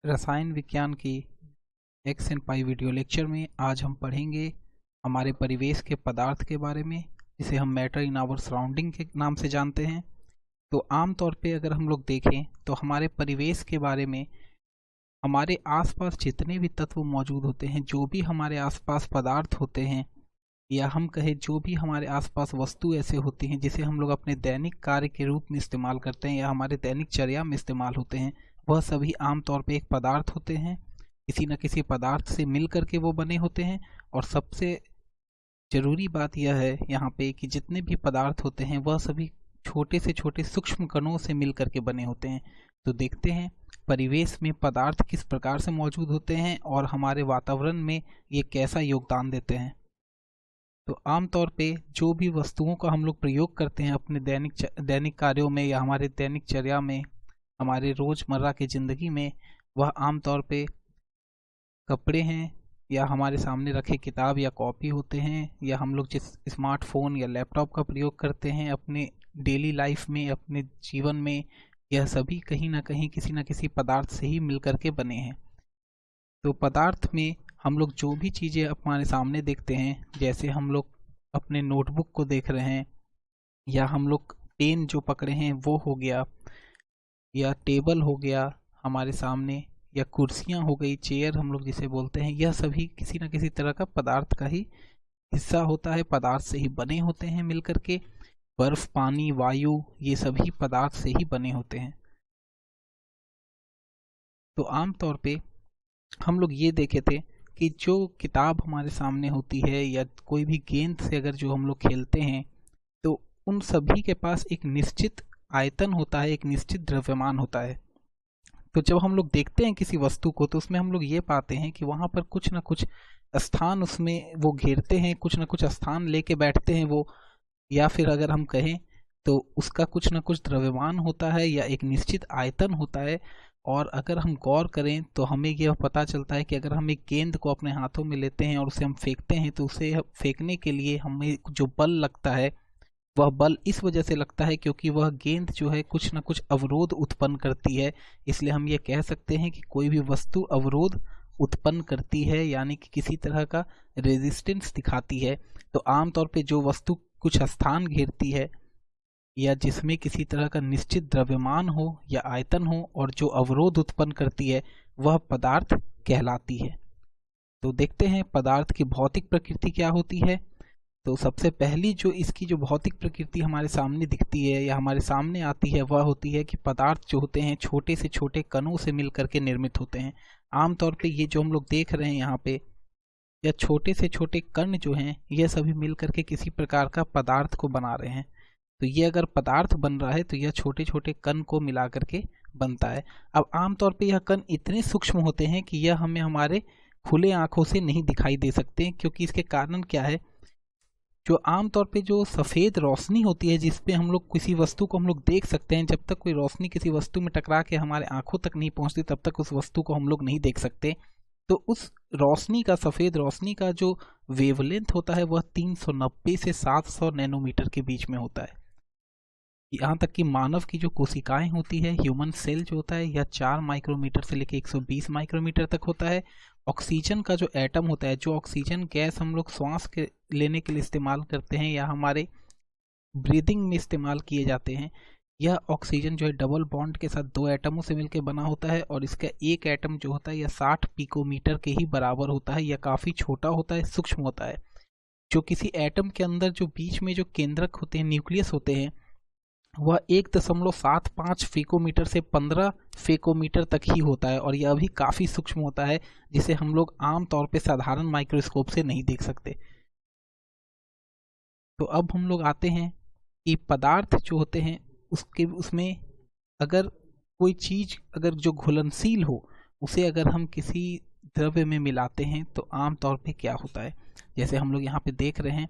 रसायन विज्ञान की x and pi video lecture में आज हम पढ़ेंगे हमारे परिवेश के पदार्थ के बारे में, जिसे हम मैटर इन आवर सराउंडिंग के नाम से जानते हैं। तो आम तौर पे अगर हम लोग देखें तो हमारे परिवेश के बारे में हमारे आसपास जितने भी तत्व मौजूद होते हैं, जो भी हमारे आसपास पदार्थ होते हैं, या हम कहें जो भी हमारे आसपास वस्तु ऐसे होती हैं जिसे हम लोग अपने दैनिक कार्य के रूप में इस्तेमाल करते हैं या हमारे दैनिक चर्या में इस्तेमाल होते हैं, वह सभी आमतौर पे एक पदार्थ होते हैं। किसी न किसी पदार्थ से मिल करके वो बने होते हैं। और सबसे ज़रूरी बात यह है यहाँ पे कि जितने भी पदार्थ होते हैं वह सभी छोटे से छोटे सूक्ष्म कणों से मिल करके बने होते हैं। तो देखते हैं परिवेश में पदार्थ किस प्रकार से मौजूद होते हैं और हमारे वातावरण में ये कैसा योगदान देते हैं। तो आमतौर पे जो भी वस्तुओं का हम लोग प्रयोग करते हैं अपने दैनिक कार्यों में या हमारे दैनिक चर्या में, हमारे रोज़मर्रा की ज़िंदगी में, वह आमतौर पे कपड़े हैं या हमारे सामने रखे किताब या कॉपी होते हैं, या हम लोग जिस स्मार्टफोन या लैपटॉप का प्रयोग करते हैं अपने डेली लाइफ में, अपने जीवन में, यह सभी कहीं ना कहीं किसी न किसी पदार्थ से ही मिल करके बने हैं। तो पदार्थ में हम लोग जो भी चीज़ें हमारे सामने देखते हैं, जैसे हम लोग अपने नोटबुक को देख रहे हैं, या हम लोग पेन जो पकड़े हैं वो हो गया, या टेबल हो गया हमारे सामने, या कुर्सियां हो गई, चेयर हम लोग जिसे बोलते हैं, यह सभी किसी न किसी तरह का पदार्थ का ही हिस्सा होता है, पदार्थ से ही बने होते हैं मिल करके। बर्फ, पानी, वायु, ये सभी पदार्थ से ही बने होते हैं। तो आमतौर पे हम लोग ये देखे थे कि जो किताब हमारे सामने होती है या कोई भी गेंद से अगर जो हम लोग खेलते हैं, तो उन सभी के पास एक निश्चित आयतन होता है, एक निश्चित द्रव्यमान होता है। तो जब हम लोग देखते हैं किसी वस्तु को तो उसमें हम लोग ये पाते हैं कि वहाँ पर कुछ ना कुछ स्थान उसमें वो घेरते हैं, कुछ ना कुछ स्थान लेके बैठते हैं वो, या फिर अगर हम कहें तो उसका कुछ ना कुछ द्रव्यमान होता है या एक निश्चित आयतन होता है। और अगर हम गौर करें तो हमें यह पता चलता है कि अगर हम एक गेंद को अपने हाथों में लेते हैं और उसे हम फेंकते हैं, तो उसे फेंकने के लिए हमें जो बल लगता है, वह बल इस वजह से लगता है क्योंकि वह गेंद जो है कुछ ना कुछ अवरोध उत्पन्न करती है। इसलिए हम ये कह सकते हैं कि कोई भी वस्तु अवरोध उत्पन्न करती है, यानी कि किसी तरह का रेजिस्टेंस दिखाती है। तो आमतौर पे जो वस्तु कुछ स्थान घेरती है या जिसमें किसी तरह का निश्चित द्रव्यमान हो या आयतन हो और जो अवरोध उत्पन्न करती है, वह पदार्थ कहलाती है। तो देखते हैं पदार्थ की भौतिक प्रकृति क्या होती है। तो सबसे पहली जो इसकी जो भौतिक प्रकृति हमारे सामने दिखती है या हमारे सामने आती है, वह होती है कि पदार्थ जो होते हैं छोटे से छोटे कणों से मिलकर के निर्मित होते हैं। आमतौर पे ये जो हम लोग देख रहे हैं यहाँ पे, या छोटे से छोटे कण जो हैं, ये सभी मिलकर के किसी प्रकार का पदार्थ को बना रहे हैं। तो ये अगर पदार्थ बन रहा है तो यह छोटे छोटे कण को मिला करके बनता है। अब आमतौर पे यह कण इतने सूक्ष्म होते हैं कि यह हमें हमारे खुले आंखों से नहीं दिखाई दे सकते, क्योंकि इसके कारण क्या है, जो आमतौर पे जो सफ़ेद रोशनी होती है जिस पे हम लोग किसी वस्तु को हम लोग देख सकते हैं, जब तक कोई रोशनी किसी वस्तु में टकरा के हमारे आंखों तक नहीं पहुंचती तब तक उस वस्तु को हम लोग नहीं देख सकते। तो उस रोशनी का, सफ़ेद रोशनी का जो वेवलेंथ होता है वह 390 से 700 नैनोमीटर के बीच में होता है। यहाँ तक कि मानव की जो कोशिकाएं होती है, ह्यूमन सेल जो होता है, यह 4 माइक्रोमीटर से लेकर 120 माइक्रोमीटर तक होता है। ऑक्सीजन का जो एटम होता है, जो ऑक्सीजन गैस हम लोग श्वास के लेने के लिए इस्तेमाल करते हैं या हमारे ब्रीदिंग में इस्तेमाल किए जाते हैं, यह ऑक्सीजन जो है डबल बॉन्ड के साथ 2 एटमों से मिलकर बना होता है। और इसका एक एटम जो होता है यह 60 पिकोमीटर के ही बराबर होता है। यह काफ़ी छोटा होता है, सूक्ष्म होता है। जो किसी एटम के अंदर जो बीच में जो केंद्रक होते हैं, न्यूक्लियस होते हैं, वह 1.75 फेकोमीटर से 15 फेकोमीटर तक ही होता है, और यह भी काफ़ी सूक्ष्म होता है, जिसे हम लोग आम तौर पे साधारण माइक्रोस्कोप से नहीं देख सकते। तो अब हम लोग आते हैं कि पदार्थ जो होते हैं उसमें अगर कोई चीज़ अगर जो घुलनशील हो, उसे अगर हम किसी द्रव्य में मिलाते हैं तो आम तौर पे क्या होता है। जैसे हम लोग यहाँ पे देख रहे हैं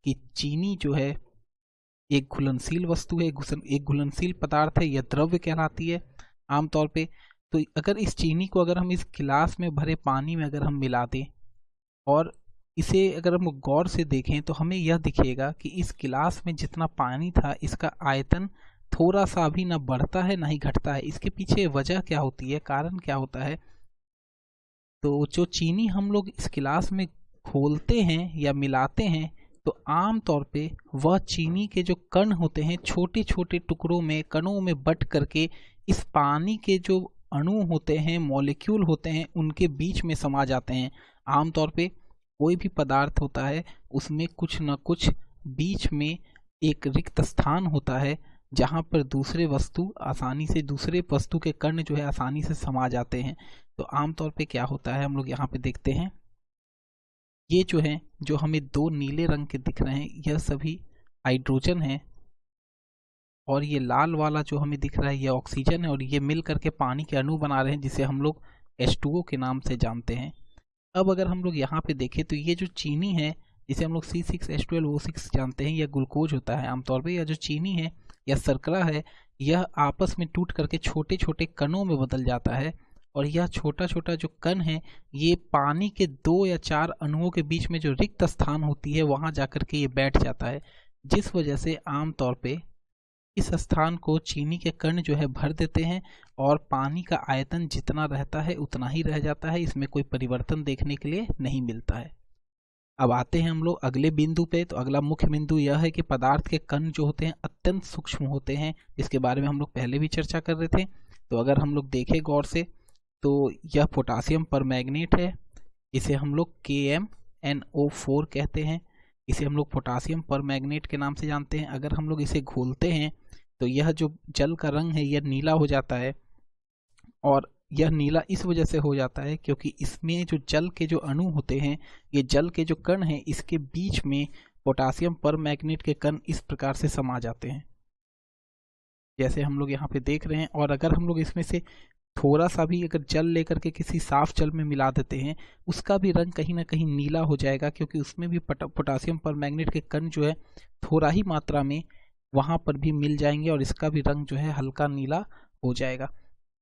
कि चीनी जो है एक घुलनशील वस्तु है, एक घुलनशील पदार्थ है, यह द्रव्य कहलाती है आमतौर पे। तो अगर इस चीनी को अगर हम इस गिलास में भरे पानी में अगर हम मिला दें और इसे अगर हम गौर से देखें तो हमें यह दिखेगा कि इस गिलास में जितना पानी था, इसका आयतन थोड़ा सा भी ना बढ़ता है ना ही घटता है। इसके पीछे वजह क्या होती है, कारण क्या होता है, तो जो चीनी हम लोग इस गिलास में घोलते हैं या मिलाते हैं, तो आम तौर पे वह चीनी के जो कण होते हैं छोटे छोटे टुकड़ों में, कणों में बट करके इस पानी के जो अणु होते हैं, मॉलिक्यूल होते हैं, उनके बीच में समा जाते हैं। आमतौर पे कोई भी पदार्थ होता है उसमें कुछ न कुछ बीच में एक रिक्त स्थान होता है जहाँ पर दूसरे वस्तु के कण जो है आसानी से समा जाते हैं। तो आमतौर पे क्या होता है, हम लोग यहाँ पे देखते हैं, ये जो है, जो हमें दो नीले रंग के दिख रहे हैं, यह सभी हाइड्रोजन है, और ये लाल वाला जो हमें दिख रहा है ये ऑक्सीजन है, और ये मिल करके पानी के अणु बना रहे हैं जिसे हम लोग H2O के नाम से जानते हैं। अब अगर हम लोग यहाँ पे देखें तो ये जो चीनी है जिसे हम लोग C6H12O6 जानते हैं, यह ग्लूकोज होता है आमतौर पे। यह जो चीनी है या शर्करा है, यह आपस में टूट करके छोटे छोटे कणों में बदल जाता है, और यह छोटा छोटा जो कण है ये पानी के 2 या 4 अणुओं के बीच में जो रिक्त स्थान होती है वहां जाकर के ये बैठ जाता है, जिस वजह से आमतौर पे इस स्थान को चीनी के कण जो है भर देते हैं, और पानी का आयतन जितना रहता है उतना ही रह जाता है, इसमें कोई परिवर्तन देखने के लिए नहीं मिलता है। अब आते हैं हम लोग अगले बिंदु पे। तो अगला मुख्य बिंदु यह है कि पदार्थ के कण जो होते हैं अत्यंत सूक्ष्म होते हैं, जिसके बारे में हम लोग पहले भी चर्चा कर रहे थे। तो अगर हम लोग देखें गौर से तो यह पोटासियम परमैंगनेट है, इसे हम लोग KMnO4 कहते हैं। इसे हम लोग पोटासियम परमैंगनेट के नाम से जानते हैं। अगर हम लोग इसे घोलते हैं तो यह जो जल का रंग है यह नीला हो जाता है, और यह नीला इस वजह से हो जाता है क्योंकि इसमें जो जल के जो अणु होते हैं, ये जल के जो कण हैं, इसके बीच में पोटासियम परमैंगनेट के कण इस प्रकार से समा जाते हैं, जैसे हम लोग यहाँ पे देख रहे हैं। और अगर हम लोग इसमें से थोड़ा सा भी अगर जल लेकर के किसी साफ जल में मिला देते हैं, उसका भी रंग कहीं ना कहीं नीला हो जाएगा, क्योंकि उसमें भी पोटासियम परमैंगनेट के कण जो है थोड़ा ही मात्रा में वहाँ पर भी मिल जाएंगे, और इसका भी रंग जो है हल्का नीला हो जाएगा।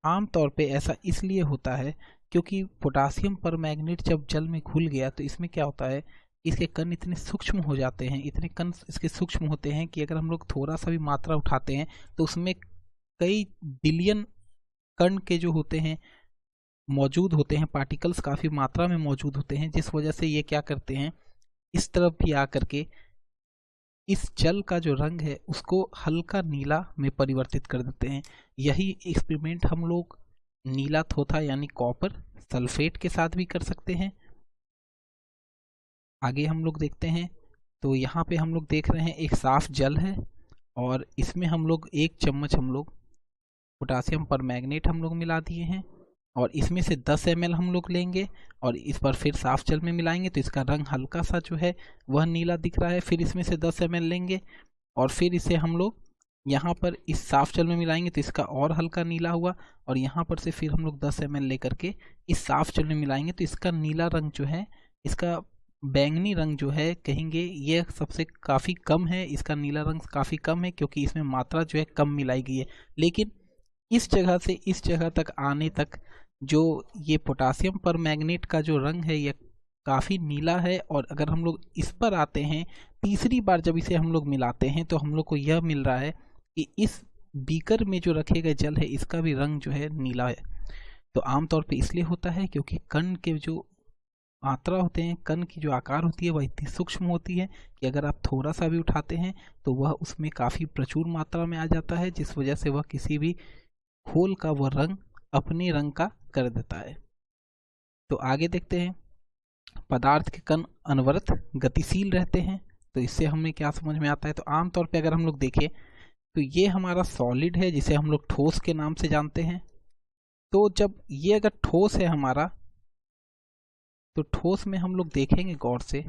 आमतौर पे ऐसा इसलिए होता है क्योंकि पोटासियम परमैंगनेट जब जल में घुल गया तो इसमें क्या होता है, इसके कण इतने सूक्ष्म हो जाते हैं, इतने कण इसके सूक्ष्म होते हैं कि अगर हम लोग थोड़ा सा भी मात्रा उठाते हैं तो उसमें कई बिलियन कण के जो होते हैं मौजूद होते हैं, पार्टिकल्स काफ़ी मात्रा में मौजूद होते हैं, जिस वजह से ये क्या करते हैं, इस तरफ भी आकर के इस जल का जो रंग है उसको हल्का नीला में परिवर्तित कर देते हैं। यही एक्सपेरिमेंट हम लोग नीला थोथा यानी कॉपर सल्फेट के साथ भी कर सकते हैं। आगे हम लोग देखते हैं तो यहाँ पे हम लोग देख रहे हैं एक साफ जल है, और इसमें हम लोग 1 चम्मच हम लोग पोटासियम परमैंगनेट हम लोग मिला दिए हैं, और इसमें से 10 ml हम लोग लेंगे और इस पर फिर साफ जल में मिलाएंगे तो इसका रंग हल्का सा जो है वह नीला दिख रहा है। फिर इसमें से 10 ml लेंगे और फिर इसे हम लोग यहाँ पर इस साफ जल में मिलाएंगे तो इसका और हल्का नीला हुआ, और यहाँ पर से फिर हम लोग 10 ml लेकर के इस साफ जल में मिलाएंगे तो इसका नीला रंग जो है, इसका बैंगनी रंग जो है कहेंगे ये सबसे काफ़ी कम है, इसका नीला रंग काफ़ी कम है क्योंकि इसमें मात्रा जो है कम मिलाई गई है। लेकिन इस जगह से इस जगह तक आने तक जो ये पोटासियम परमैंगनेट का जो रंग है यह काफ़ी नीला है, और अगर हम लोग इस पर आते हैं तीसरी बार जब इसे हम लोग मिलाते हैं तो हम लोग को यह मिल रहा है कि इस बीकर में जो रखे गए जल है इसका भी रंग जो है नीला है। तो आमतौर पे इसलिए होता है क्योंकि कण के जो मात्रा होते हैं, कण की जो आकार होती है वह इतनी सूक्ष्म होती है कि अगर आप थोड़ा सा भी उठाते हैं तो वह उसमें काफ़ी प्रचुर मात्रा में आ जाता है, जिस वजह से वह किसी भी घोल का वह रंग अपने रंग का कर देता है। तो आगे देखते हैं, पदार्थ के कण अनवरत गतिशील रहते हैं, तो इससे हमें क्या समझ में आता है। तो आमतौर पे अगर हम लोग देखें तो ये हमारा सॉलिड है जिसे हम लोग ठोस के नाम से जानते हैं। तो जब ये अगर ठोस है हमारा, तो ठोस में हम लोग देखेंगे गौर से,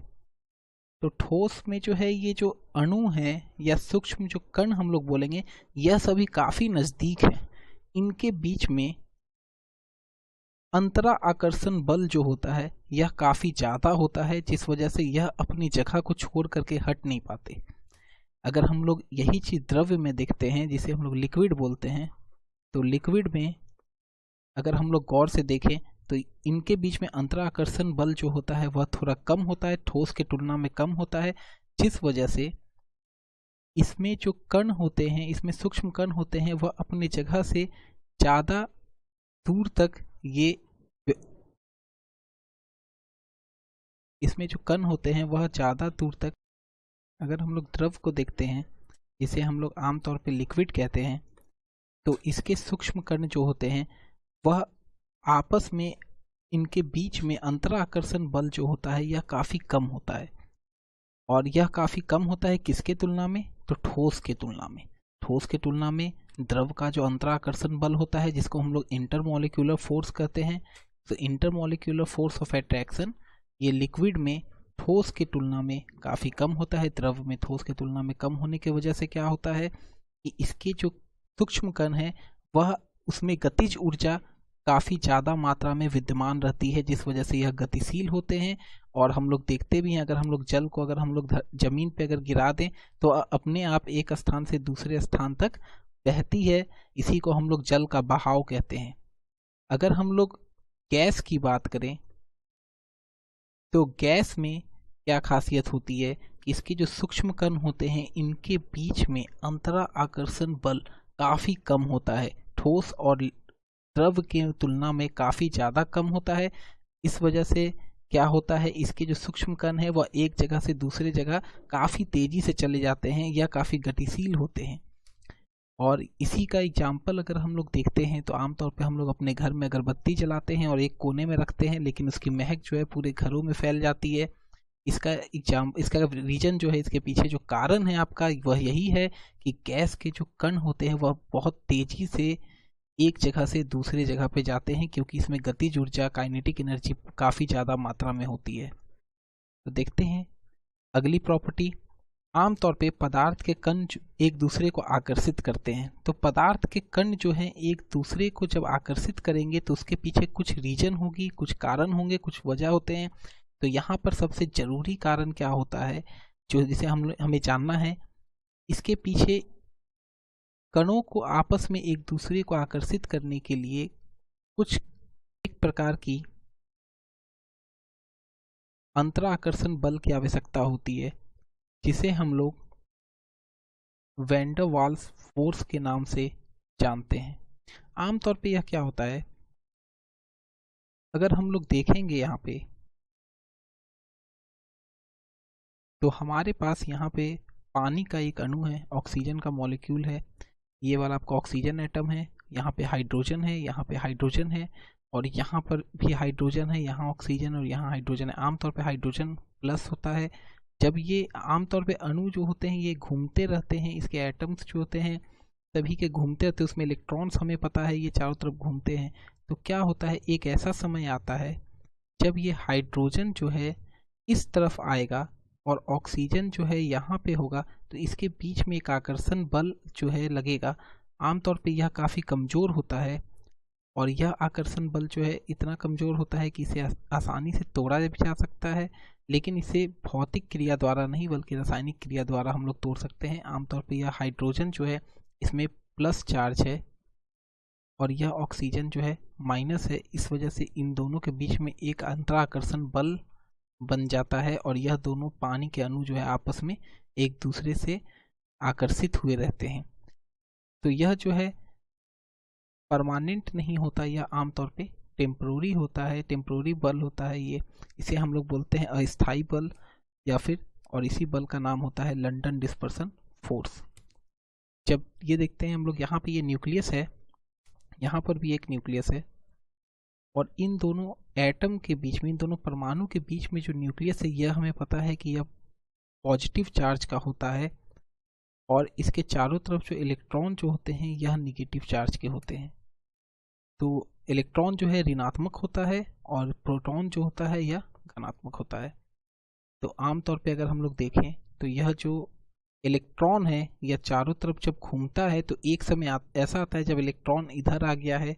तो ठोस में जो है ये जो अणु है या सूक्ष्म जो कण हम लोग बोलेंगे यह सभी काफ़ी नज़दीक है। इनके बीच में अंतरा आकर्षण बल जो होता है यह काफ़ी ज़्यादा होता है, जिस वजह से यह अपनी जगह को छोड़ करके हट नहीं पाते। अगर हम लोग यही चीज़ द्रव्य में देखते हैं जिसे हम लोग लिक्विड बोलते हैं, तो लिक्विड में अगर हम लोग गौर से देखें तो इनके बीच में अंतरा आकर्षण बल जो होता है वह थोड़ा कम होता है, ठोस के तुलना में कम होता है, जिस वजह से इसमें जो कण होते हैं, इसमें सूक्ष्म कण होते हैं, वह अपनी जगह से ज़्यादा दूर तक ये इसमें जो कण होते हैं वह ज़्यादा दूर तक, अगर हम लोग द्रव को देखते हैं जिसे हम लोग आमतौर पे लिक्विड कहते हैं, तो इसके सूक्ष्म कण जो होते हैं वह आपस में, इनके बीच में अंतराकर्षण बल जो होता है यह काफ़ी कम होता है। और यह काफ़ी कम होता है किसके तुलना में? तो ठोस के तुलना में। ठोस के तुलना में द्रव का जो अंतराकर्षण बल होता है जिसको हम लोग इंटरमोलिक्यूलर फोर्स कहते हैं, तो इंटरमोलिक्यूलर फोर्स ऑफ अट्रैक्शन ये लिक्विड में ठोस की तुलना में काफ़ी कम होता है। द्रव में ठोस की तुलना में कम होने की वजह से क्या होता है कि इसके जो सूक्ष्म कण है वह, उसमें गतिज ऊर्जा काफ़ी ज़्यादा मात्रा में विद्यमान रहती है, जिस वजह से यह गतिशील होते हैं। और हम लोग देखते भी हैं, अगर हम लोग जल को अगर हम लोग जमीन पे अगर गिरा दें तो अपने आप एक स्थान से दूसरे स्थान तक बहती है। इसी को हम लोग जल का बहाव कहते हैं। अगर हम लोग गैस की बात करें तो गैस में क्या खासियत होती है कि इसके जो सूक्ष्म कण होते हैं इनके बीच में अंतरा आकर्षण बल काफ़ी कम होता है, ठोस और द्रव की तुलना में काफ़ी ज़्यादा कम होता है। इस वजह से क्या होता है, इसके जो सूक्ष्म कण है वह एक जगह से दूसरे जगह काफ़ी तेज़ी से चले जाते हैं या काफ़ी गतिशील होते हैं। और इसी का एग्जाम्पल अगर हम लोग देखते हैं तो आमतौर पे हम लोग अपने घर में अगरबत्ती जलाते हैं और एक कोने में रखते हैं, लेकिन उसकी महक जो है पूरे घरों में फैल जाती है। इसका रीजन जो है, इसके पीछे जो कारण है आपका, वह यही है कि गैस के जो कण होते हैं वह बहुत तेज़ी से एक जगह से दूसरे जगह पे जाते हैं, क्योंकि इसमें गतिज ऊर्जा, काइनेटिक एनर्जी काफ़ी ज़्यादा मात्रा में होती है। तो देखते हैं अगली प्रॉपर्टी। आमतौर पे पदार्थ के कण एक दूसरे को आकर्षित करते हैं। तो पदार्थ के कण जो हैं एक दूसरे को जब आकर्षित करेंगे तो उसके पीछे कुछ रीजन होगी, कुछ कारण होंगे, कुछ वजह होते हैं। तो यहाँ पर सबसे जरूरी कारण क्या होता है जो जिसे हमें जानना है, इसके पीछे कणों को आपस में एक दूसरे को आकर्षित करने के लिए कुछ एक प्रकार की अंतराकर्षण बल की आवश्यकता होती है, जिसे हम लोग वैन डर वाल्स फोर्स के नाम से जानते हैं। आमतौर पे यह क्या होता है, अगर हम लोग देखेंगे यहाँ पे तो हमारे पास यहाँ पे पानी का एक अणु है, ऑक्सीजन का मॉलिक्यूल है। ये वाला आपका ऑक्सीजन एटम है, यहाँ पे हाइड्रोजन है, यहाँ पे हाइड्रोजन है, और यहाँ पर भी हाइड्रोजन है, यहाँ ऑक्सीजन और यहाँ हाइड्रोजन है। आमतौर पे हाइड्रोजन प्लस होता है। जब ये आमतौर पे अणु जो होते हैं ये घूमते रहते हैं, इसके एटम्स जो होते हैं सभी के घूमते रहते हैं, उसमें इलेक्ट्रॉन्स हमें पता है ये चारों तरफ घूमते हैं। तो क्या होता है, एक ऐसा समय आता है जब ये हाइड्रोजन जो है इस तरफ आएगा और ऑक्सीजन जो है यहाँ पे होगा, तो इसके बीच में एक आकर्षण बल जो है लगेगा। आमतौर पे यह काफ़ी कमज़ोर होता है, और यह आकर्षण बल जो है इतना कमज़ोर होता है कि इसे आसानी से तोड़ा भी जा सकता है, लेकिन इसे भौतिक क्रिया द्वारा नहीं बल्कि रासायनिक क्रिया द्वारा हम लोग तोड़ सकते हैं। आमतौर पे यह हाइड्रोजन जो है इसमें प्लस चार्ज है और यह ऑक्सीजन जो है माइनस है। इस वजह से इन दोनों के बीच में एक अंतराकर्षण बल बन जाता है और यह दोनों पानी के अणु जो है आपस में एक दूसरे से आकर्षित हुए रहते हैं। तो यह जो है परमानेंट नहीं होता, यह आमतौर पे टेम्प्रोरी होता है, टेम्प्रोरी बल होता है ये। इसे हम लोग बोलते हैं अस्थायी बल या फिर, और इसी बल का नाम होता है लंदन डिस्पर्सन फोर्स। जब ये देखते हैं हम लोग, यहाँ पे ये न्यूक्लियस है, यहाँ पर भी एक न्यूक्लियस है, और इन दोनों एटम के बीच में, इन दोनों परमाणु के बीच में जो न्यूक्लियस है यह हमें पता है कि यह पॉजिटिव चार्ज का होता है, और इसके चारों तरफ जो इलेक्ट्रॉन जो होते हैं यह निगेटिव चार्ज के होते हैं। तो इलेक्ट्रॉन जो है ऋणात्मक होता है और प्रोटॉन जो होता है यह धनात्मक होता है। तो आमतौर पे अगर हम लोग देखें तो यह जो इलेक्ट्रॉन है यह चारों तरफ जब घूमता है तो एक समय ऐसा आता है जब इलेक्ट्रॉन इधर आ गया है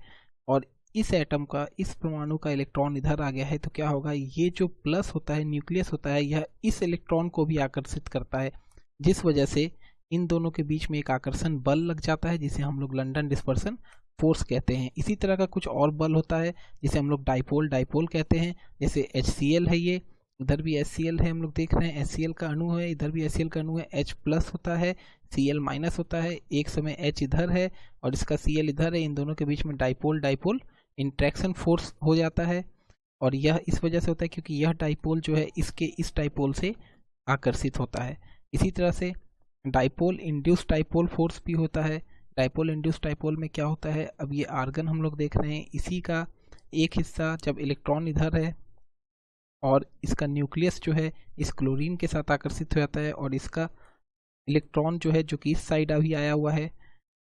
और इस एटम का, इस परमाणु का इलेक्ट्रॉन इधर आ गया है, तो क्या होगा, ये जो प्लस होता है, न्यूक्लियस होता है, यह इस इलेक्ट्रॉन को भी आकर्षित करता है, जिस वजह से इन दोनों के बीच में एक आकर्षण बल लग जाता है जिसे हम लोग लंदन डिस्पर्सन फोर्स कहते हैं। इसी तरह का कुछ और बल होता है जिसे हम लोग डाइपोल कहते हैं। जैसे HCl है, ये इधर भी HCl है, हम लोग देख रहे हैं HCl का अणु है, इधर भी HCl का अणु है, H प्लस होता है, Cl माइनस होता है, एक समय H इधर है और इसका Cl इधर है, इन दोनों के बीच में डाइपोल इंट्रैक्शन फोर्स हो जाता है। और यह इस वजह से होता है क्योंकि यह डाइपोल जो है इसके इस डाइपोल से आकर्षित होता है। इसी तरह से डाइपोल इंड्यूस्ड डाइपोल फोर्स भी होता है। डाइपोल इंड्यूस्ड डाइपोल में क्या होता है, अब ये आर्गन हम लोग देख रहे हैं, इसी का एक हिस्सा जब इलेक्ट्रॉन इधर है और इसका न्यूक्लियस जो है इस क्लोरीन के साथ आकर्षित हो जाता है और इसका इलेक्ट्रॉन जो है जो कि इस साइड अभी आया हुआ है,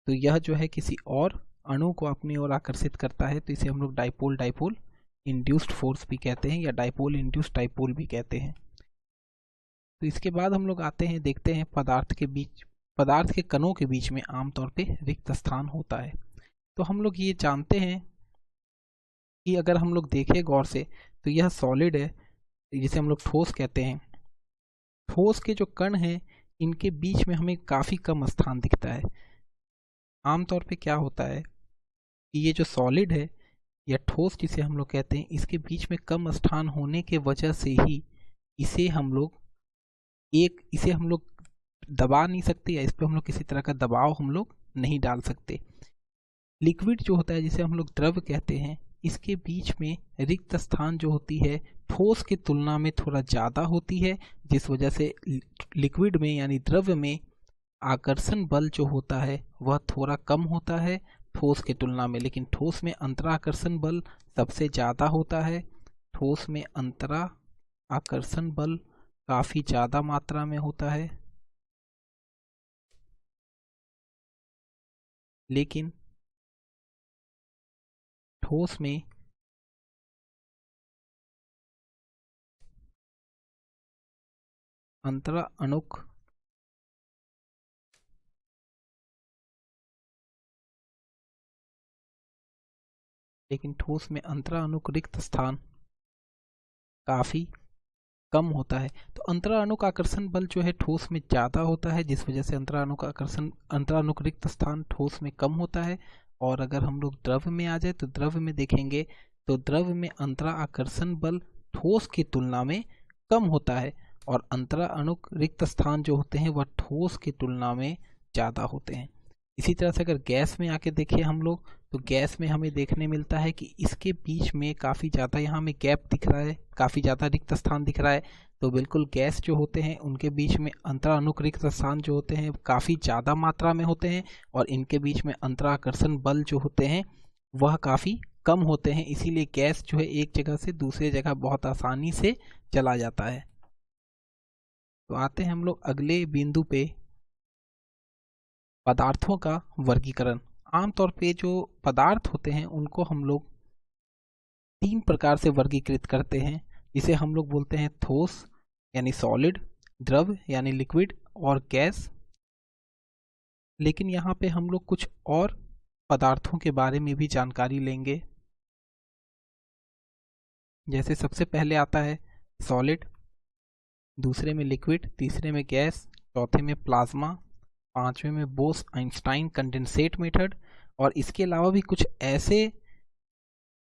तो यह जो है किसी और अणु को अपनी ओर आकर्षित करता है, तो इसे हम लोग डाइपोल डाइपोल इंड्यूस्ड फोर्स भी कहते हैं या डाइपोल इंड्यूस्ड डाइपोल भी कहते हैं। तो इसके बाद हम लोग आते हैं, देखते हैं पदार्थ के कणों के बीच में आमतौर पे रिक्त स्थान होता है। तो हम लोग ये जानते हैं कि अगर हम लोग देखें गौर से तो यह सॉलिड है जिसे हम लोग ठोस कहते हैं। ठोस के जो कण हैं इनके बीच में हमें काफ़ी कम स्थान दिखता है। आमतौर पे क्या होता है कि ये जो सॉलिड है या ठोस जिसे हम लोग कहते हैं, इसके बीच में कम स्थान होने के वजह से ही इसे हम लोग दबा नहीं सकते या इस पर हम लोग किसी तरह का दबाव हम लोग नहीं डाल सकते। लिक्विड जो होता है जिसे हम लोग द्रव कहते हैं, इसके बीच में रिक्त स्थान जो होती है ठोस की तुलना में थोड़ा ज़्यादा होती है, जिस वजह से लिक्विड में यानी द्रव में आकर्षण बल जो होता है वह थोड़ा कम होता है ठोस की तुलना में। लेकिन ठोस में अंतराकर्षण बल सबसे ज़्यादा होता है। ठोस में अंतराकर्षण बल काफ़ी ज़्यादा मात्रा में होता है, लेकिन ठोस में अंतरा अणुक रिक्त स्थान काफ़ी कम होता है। तो अंतराणुक आकर्षण बल जो है ठोस में ज़्यादा होता है, जिस वजह से अंतराणुक रिक्त स्थान ठोस में कम होता है। और अगर हम लोग द्रव में आ जाए तो द्रव में देखेंगे तो द्रव में अंतरा आकर्षण बल ठोस की तुलना में कम होता है और अंतराणुक रिक्त स्थान जो होते हैं वह ठोस की तुलना में ज़्यादा होते हैं। इसी तरह से अगर गैस में आके देखें हम लोग तो गैस में हमें देखने मिलता है कि इसके बीच में काफ़ी ज़्यादा यहाँ में गैप दिख रहा है, काफ़ी ज़्यादा रिक्त स्थान दिख रहा है। तो बिल्कुल गैस जो होते हैं उनके बीच में अंतराणुक रिक्त स्थान जो होते हैं काफ़ी ज़्यादा मात्रा में होते हैं और इनके बीच में अंतराकर्षण बल जो होते हैं वह काफ़ी कम होते हैं। इसीलिए गैस जो है एक जगह से दूसरी जगह बहुत आसानी से चला जाता है। तो आते हैं हम लोग अगले बिंदु पे, पदार्थों का वर्गीकरण। आमतौर पे जो पदार्थ होते हैं उनको हम लोग 3 प्रकार से वर्गीकृत करते हैं, जिसे हम लोग बोलते हैं ठोस यानी सॉलिड, द्रव यानी लिक्विड और गैस। लेकिन यहाँ पे हम लोग कुछ और पदार्थों के बारे में भी जानकारी लेंगे। जैसे सबसे पहले आता है सॉलिड, दूसरे में लिक्विड, तीसरे में गैस, चौथे में प्लाज्मा, पांचवें में बोस आइंस्टाइन कंडेंसेट मेथड। और इसके अलावा भी कुछ ऐसे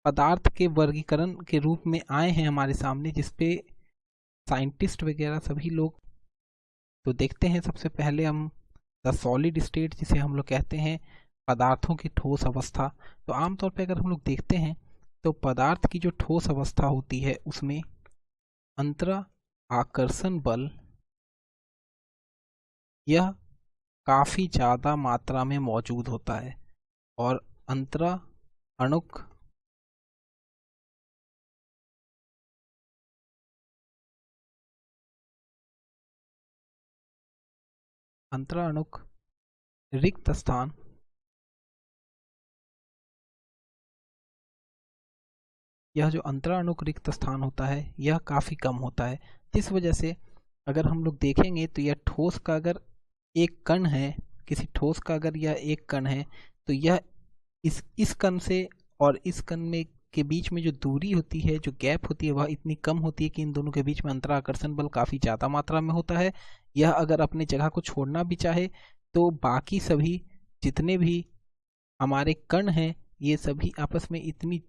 पदार्थ के वर्गीकरण के रूप में आए हैं हमारे सामने जिसपे साइंटिस्ट वगैरह सभी लोग तो देखते हैं। सबसे पहले हम द सॉलिड स्टेट जिसे हम लोग कहते हैं, पदार्थों की ठोस अवस्था। तो आमतौर पे अगर हम लोग देखते हैं तो पदार्थ की जो ठोस अवस्था होती है उसमें अंतरा आकर्षण बल यह काफ़ी ज़्यादा मात्रा में मौजूद होता है और अंतराणुक रिक्त स्थान यह जो अंतराणुक रिक्त स्थान होता है यह काफ़ी कम होता है, जिस वजह से अगर हम लोग देखेंगे तो यह ठोस का अगर एक कण है, किसी ठोस का अगर यह एक कण है तो यह इस कण से और इस कण में के बीच में जो दूरी होती है, जो गैप होती है, वह इतनी कम होती है कि इन दोनों के बीच में अंतराकर्षण बल काफ़ी ज़्यादा मात्रा में होता है। यह अगर अपनी जगह को छोड़ना भी चाहे तो बाकी सभी जितने भी हमारे कण हैं ये सभी आपस में इतनी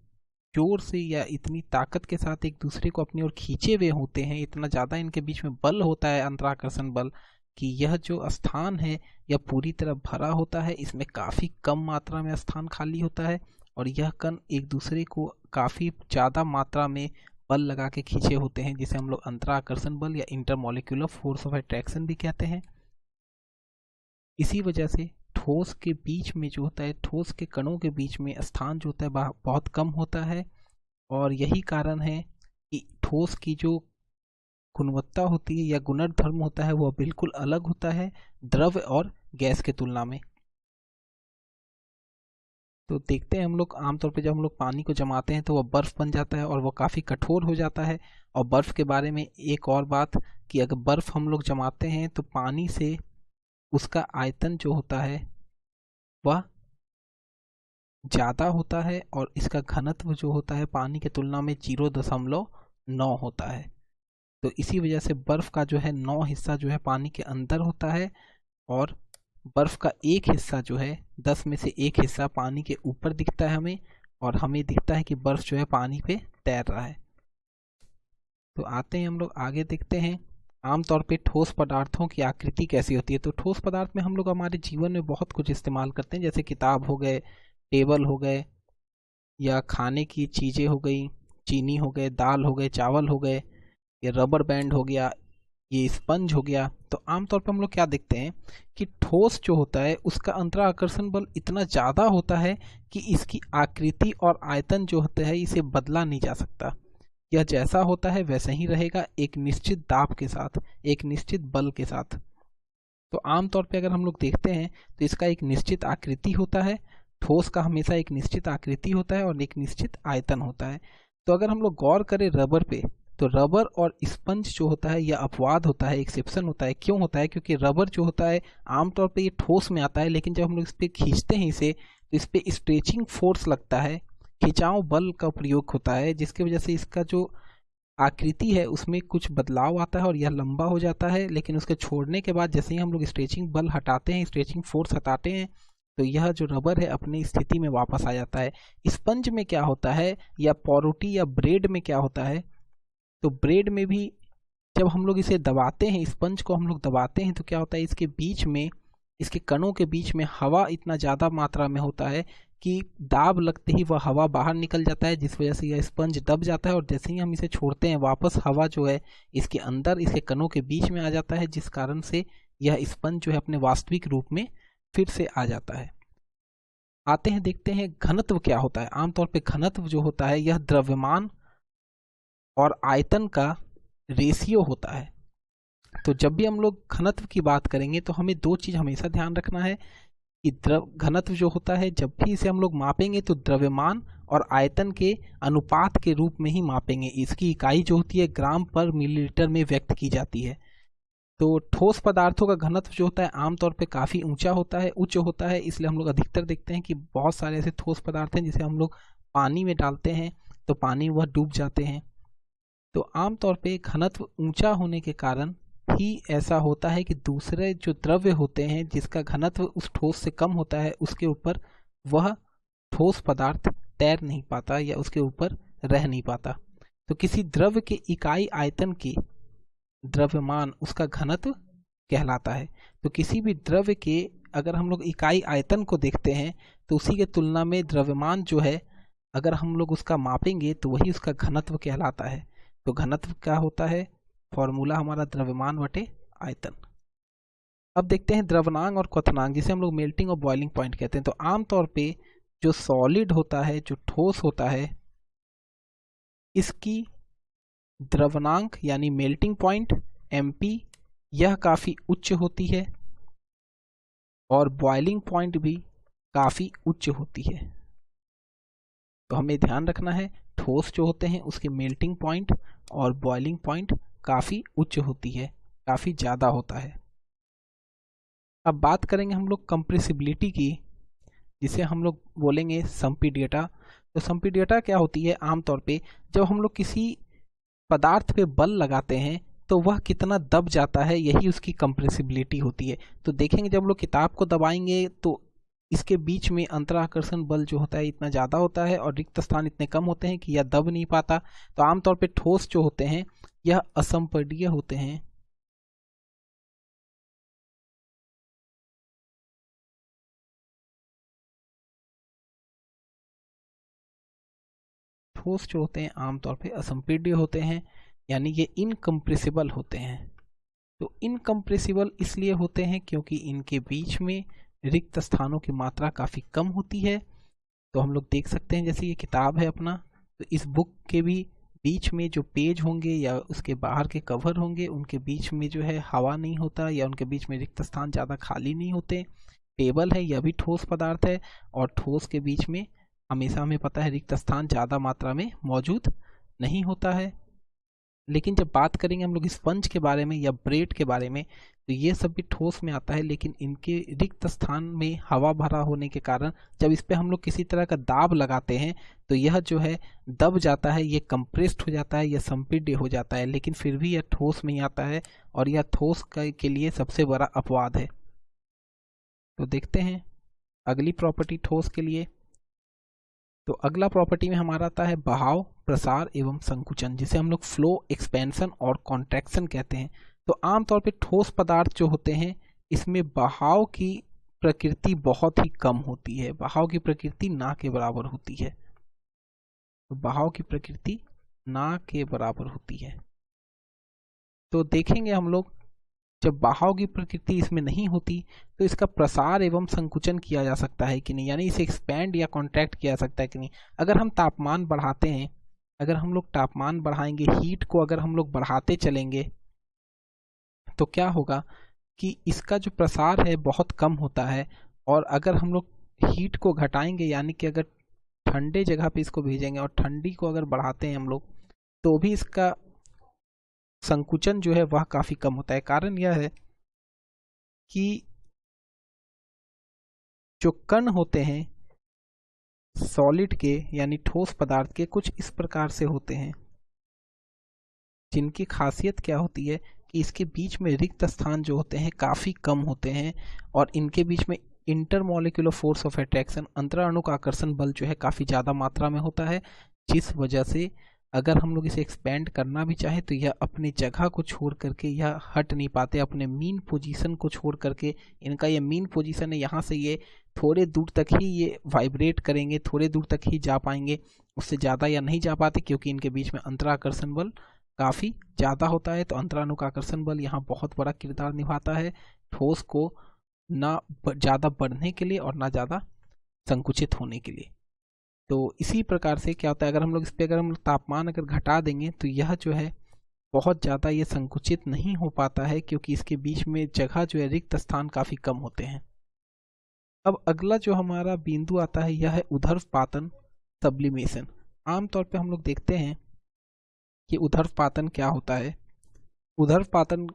जोर से या इतनी ताकत के साथ एक दूसरे को अपनी ओर खींचे हुए होते हैं, इतना ज़्यादा इनके बीच में बल होता है अंतराकर्षण बल, कि यह जो स्थान है यह पूरी तरह भरा होता है। इसमें काफ़ी कम मात्रा में स्थान खाली होता है और यह कण एक दूसरे को काफ़ी ज़्यादा मात्रा में बल लगा के खींचे होते हैं, जिसे हम लोग अंतराकर्षण बल या इंटरमॉलिक्यूलर फोर्स ऑफ अट्रैक्शन भी कहते हैं। इसी वजह से ठोस के बीच में जो होता है, ठोस के कणों के बीच में स्थान जो होता है बहुत कम होता है, और यही कारण है कि ठोस की जो गुणवत्ता होती है या गुणधर्म होता है वह बिल्कुल अलग होता है द्रव और गैस के तुलना में। तो देखते हैं हम लोग आमतौर पे जब हम लोग पानी को जमाते हैं तो वह बर्फ़ बन जाता है और वह काफ़ी कठोर हो जाता है। और बर्फ़ के बारे में एक और बात कि अगर बर्फ़ हम लोग जमाते हैं तो पानी से उसका आयतन जो होता है वह ज़्यादा होता है, और इसका घनत्व जो होता है पानी के तुलना में 0.9 होता है। तो इसी वजह से बर्फ़ का जो है 9 हिस्सा जो है पानी के अंदर होता है, और बर्फ़ का एक हिस्सा जो है 10 में से एक हिस्सा पानी के ऊपर दिखता है हमें, और हमें दिखता है कि बर्फ़ जो है पानी पे तैर रहा है। तो आते हैं हम लोग आगे देखते हैं आमतौर पे ठोस पदार्थों की आकृति कैसी होती है। तो ठोस पदार्थ में हम लोग हमारे जीवन में बहुत कुछ इस्तेमाल करते हैं, जैसे किताब हो गए, टेबल हो गए, या खाने की चीज़ें हो गई, चीनी हो गए, दाल हो गए, चावल हो गए, ये रबर बैंड हो गया, ये स्पंज हो गया। तो आमतौर पर हम लोग क्या देखते हैं कि ठोस जो होता है उसका अंतराकर्षण बल इतना ज़्यादा होता है कि इसकी आकृति और आयतन जो होता है इसे बदला नहीं जा सकता। यह जैसा होता है वैसा ही रहेगा, एक निश्चित दाब के साथ, एक निश्चित बल के साथ। तो आमतौर पे अगर हम लोग देखते हैं तो इसका एक निश्चित आकृति होता है, ठोस का हमेशा एक निश्चित आकृति होता है और एक निश्चित आयतन होता है। तो अगर हम लोग गौर करें रबर पे, तो रबर और स्पंज जो होता है यह अपवाद होता है, एक्सेप्शन होता है। क्यों होता है? क्योंकि रबर जो होता है आमतौर पे ये ठोस में आता है, लेकिन जब हम लोग इस पर खींचते हैं इसे, तो इस पर स्ट्रेचिंग फोर्स लगता है, खिंचाव बल का प्रयोग होता है, जिसकी वजह से इसका जो आकृति है उसमें कुछ बदलाव आता है और यह लंबा हो जाता है। लेकिन उसके छोड़ने के बाद जैसे ही हम लोग स्ट्रेचिंग बल हटाते हैं, स्ट्रेचिंग फोर्स हटाते हैं, तो यह जो रबर है अपनी स्थिति में वापस आ जाता है। स्पंज में क्या होता है, या पावरोटी या ब्रेड में क्या होता है, तो ब्रेड में भी जब हम लोग इसे दबाते हैं, स्पंज को हम लोग दबाते हैं, तो क्या होता है इसके बीच में, इसके कणों के बीच में हवा इतना ज़्यादा मात्रा में होता है कि दाब लगते ही वह हवा बाहर निकल जाता है, जिस वजह से यह स्पंज दब जाता है, और जैसे ही हम इसे छोड़ते हैं वापस हवा जो है इसके अंदर, इसके कणों के बीच में आ जाता है, जिस कारण से यह स्पंज जो है अपने वास्तविक रूप में फिर से आ जाता है। आते हैं देखते हैं घनत्व क्या होता है। आमतौर पे घनत्व जो होता है यह द्रव्यमान और आयतन का रेशियो होता है। तो जब भी हम लोग घनत्व की बात करेंगे तो हमें दो चीज़ हमेशा ध्यान रखना है कि द्रव घनत्व जो होता है जब भी इसे हम लोग मापेंगे तो द्रव्यमान और आयतन के अनुपात के रूप में ही मापेंगे। इसकी इकाई जो होती है ग्राम पर मिलीलीटर में व्यक्त की जाती है। तो ठोस पदार्थों का घनत्व जो होता है आमतौर पे काफ़ी ऊंचा होता है, उच्च होता है, इसलिए हम लोग अधिकतर देखते हैं कि बहुत सारे ऐसे ठोस पदार्थ हैं जिसे हम लोग पानी में डालते हैं तो पानी वह डूब जाते हैं। तो आमतौर पे घनत्व ऊंचा होने के कारण ही ऐसा होता है कि दूसरे जो द्रव्य होते हैं जिसका घनत्व उस ठोस से कम होता है उसके ऊपर वह ठोस पदार्थ तैर नहीं पाता या उसके ऊपर रह नहीं पाता। तो किसी द्रव्य के इकाई आयतन की द्रव्यमान उसका घनत्व कहलाता है। तो किसी भी द्रव्य के अगर हम लोग इकाई आयतन को देखते हैं तो उसी के तुलना में द्रव्यमान जो है अगर हम लोग उसका मापेंगे तो वही उसका घनत्व कहलाता है। तो घनत्व क्या होता है? फॉर्मूला हमारा द्रव्यमान बटे आयतन। अब देखते हैं द्रवनांग और क्वथनांग, जिसे हम लोग मेल्टिंग और बॉइलिंग पॉइंट कहते हैं। तो आमतौर पे जो सॉलिड होता है, जो ठोस होता है, इसकी द्रवनांक यानी मेल्टिंग पॉइंट एमपी यह काफ़ी उच्च होती है, और बॉइलिंग पॉइंट भी काफ़ी उच्च होती है। तो हमें ध्यान रखना है ठोस जो होते हैं उसके मेल्टिंग पॉइंट और बॉइलिंग पॉइंट काफ़ी उच्च होती है, काफ़ी ज़्यादा होता है। अब बात करेंगे हम लोग कंप्रेसिबिलिटी की, जिसे हम लोग बोलेंगे संपीड्यता। तो संपीड्यता क्या होती है? आमतौर पे जब हम लोग किसी पदार्थ पे बल लगाते हैं तो वह कितना दब जाता है, यही उसकी कंप्रेसिबिलिटी होती है। तो देखेंगे जब लोग किताब को दबाएंगे तो इसके बीच में अंतराकर्षण बल जो होता है इतना ज़्यादा होता है और रिक्त स्थान इतने कम होते हैं कि यह दब नहीं पाता। तो आमतौर पे ठोस जो होते हैं यह असंपीड्य होते हैं। ठोस जो होते हैं आमतौर पे असंपीड्य होते हैं, यानी ये इनकम्प्रेसिबल होते हैं। तो इनकम्प्रेसिबल इसलिए होते हैं क्योंकि इनके बीच में रिक्त स्थानों की मात्रा काफ़ी कम होती है। तो हम लोग देख सकते हैं, जैसे ये किताब है अपना, तो इस बुक के भी बीच में जो पेज होंगे या उसके बाहर के कवर होंगे, उनके बीच में जो है हवा नहीं होता या उनके बीच में रिक्त स्थान ज़्यादा खाली नहीं होते। टेबल है, यह भी ठोस पदार्थ है, और ठोस के बीच में हमेशा हमें पता है रिक्त स्थान ज़्यादा मात्रा में मौजूद नहीं होता है। लेकिन जब बात करेंगे हम लोग स्पंज के बारे में या ब्रेड के बारे में, तो ये सब भी ठोस में आता है, लेकिन इनके रिक्त स्थान में हवा भरा होने के कारण जब इस पे हम लोग किसी तरह का दाब लगाते हैं तो यह जो है दब जाता है, ये कंप्रेस्ड हो जाता है, यह संपीड्य हो जाता है, लेकिन फिर भी यह ठोस में ही आता है, और यह ठोस के लिए सबसे बड़ा अपवाद है। तो देखते हैं अगली प्रॉपर्टी ठोस के लिए। तो अगला प्रॉपर्टी में हमारा आता है बहाव, प्रसार एवं संकुचन, जिसे हम लोग फ्लो, एक्सपेंशन और कॉन्ट्रैक्शन कहते हैं। तो आमतौर पे ठोस पदार्थ जो होते हैं इसमें बहाव की प्रकृति बहुत ही कम होती है, बहाव की प्रकृति ना के बराबर होती है। तो बहाव की प्रकृति ना के बराबर होती है। तो देखेंगे हम लोग, जब बहाव की प्रकृति इसमें नहीं होती तो इसका प्रसार एवं संकुचन किया जा सकता है कि नहीं, यानी इसे एक्सपैंड या कॉन्ट्रैक्ट किया जा सकता है कि नहीं। अगर हम तापमान बढ़ाते हैं, अगर हम लोग तापमान बढ़ाएंगे, हीट को अगर हम लोग बढ़ाते चलेंगे, तो क्या होगा कि इसका जो प्रसार है बहुत कम होता है, और अगर हम लोग हीट को घटाएंगे, यानी कि अगर ठंडे जगह पे इसको भेजेंगे और ठंडी को अगर बढ़ाते हैं हम लोग, तो भी इसका संकुचन जो है वह काफी कम होता है। कारण यह है कि जो कण होते हैं सॉलिड के यानी ठोस पदार्थ के, कुछ इस प्रकार से होते हैं, जिनकी खासियत क्या होती है कि इसके बीच में रिक्त स्थान जो होते हैं काफी कम होते हैं, और इनके बीच में इंटरमॉलिक्यूलर फोर्स ऑफ अट्रैक्शन, अंतराणु आकर्षण बल जो है काफी ज्यादा मात्रा में होता है, जिस वजह से अगर हम लोग इसे एक्सपेंड करना भी चाहे तो यह अपनी जगह को छोड़ करके यह हट नहीं पाते, अपने मीन पोजीशन को छोड़ करके। इनका ये मीन पोजीशन है, यहाँ से ये थोड़े दूर तक ही ये वाइब्रेट करेंगे, थोड़े दूर तक ही जा पाएंगे, उससे ज़्यादा या नहीं जा पाते, क्योंकि इनके बीच में अंतराकर्षण बल काफ़ी ज़्यादा होता है। तो अंतरानुकाकर्षण बल यहाँ बहुत बड़ा किरदार निभाता है ठोस को ना ज़्यादा बढ़ने के लिए और ना ज़्यादा संकुचित होने के लिए। तो इसी प्रकार से क्या होता है, अगर हम लोग इस पे अगर हम लोग तापमान अगर घटा देंगे तो यह जो है बहुत ज़्यादा ये संकुचित नहीं हो पाता है, क्योंकि इसके बीच में जगह जो है रिक्त स्थान काफ़ी कम होते हैं। अब अगला जो हमारा बिंदु आता है यह है उधर्वपातन, सब्लिमेशन। आमतौर पे हम लोग देखते हैं कि उधर्वपातन क्या होता है। उधर्वपातन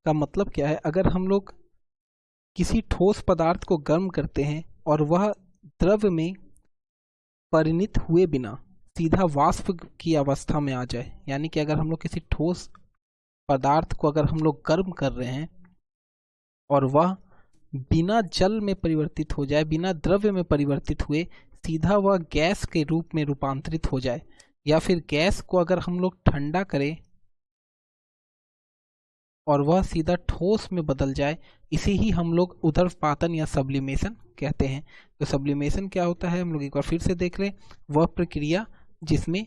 का मतलब क्या है, अगर हम लोग किसी ठोस पदार्थ को गर्म करते हैं और वह द्रव में परिणत हुए बिना सीधा वाष्प की अवस्था में आ जाए, यानी कि अगर हम लोग किसी ठोस पदार्थ को अगर हम लोग गर्म कर रहे हैं और वह बिना जल में परिवर्तित हो जाए, बिना द्रव्य में परिवर्तित हुए सीधा वह गैस के रूप में रूपांतरित हो जाए, या फिर गैस को अगर हम लोग ठंडा करें और वह सीधा ठोस में बदल जाए, इसे ही हम लोग उधर्वपातन या सब्लिमेशन कहते हैं। तो सब्लिमेशन क्या होता है, हम लोग एक बार फिर से देख लें। वह प्रक्रिया जिसमें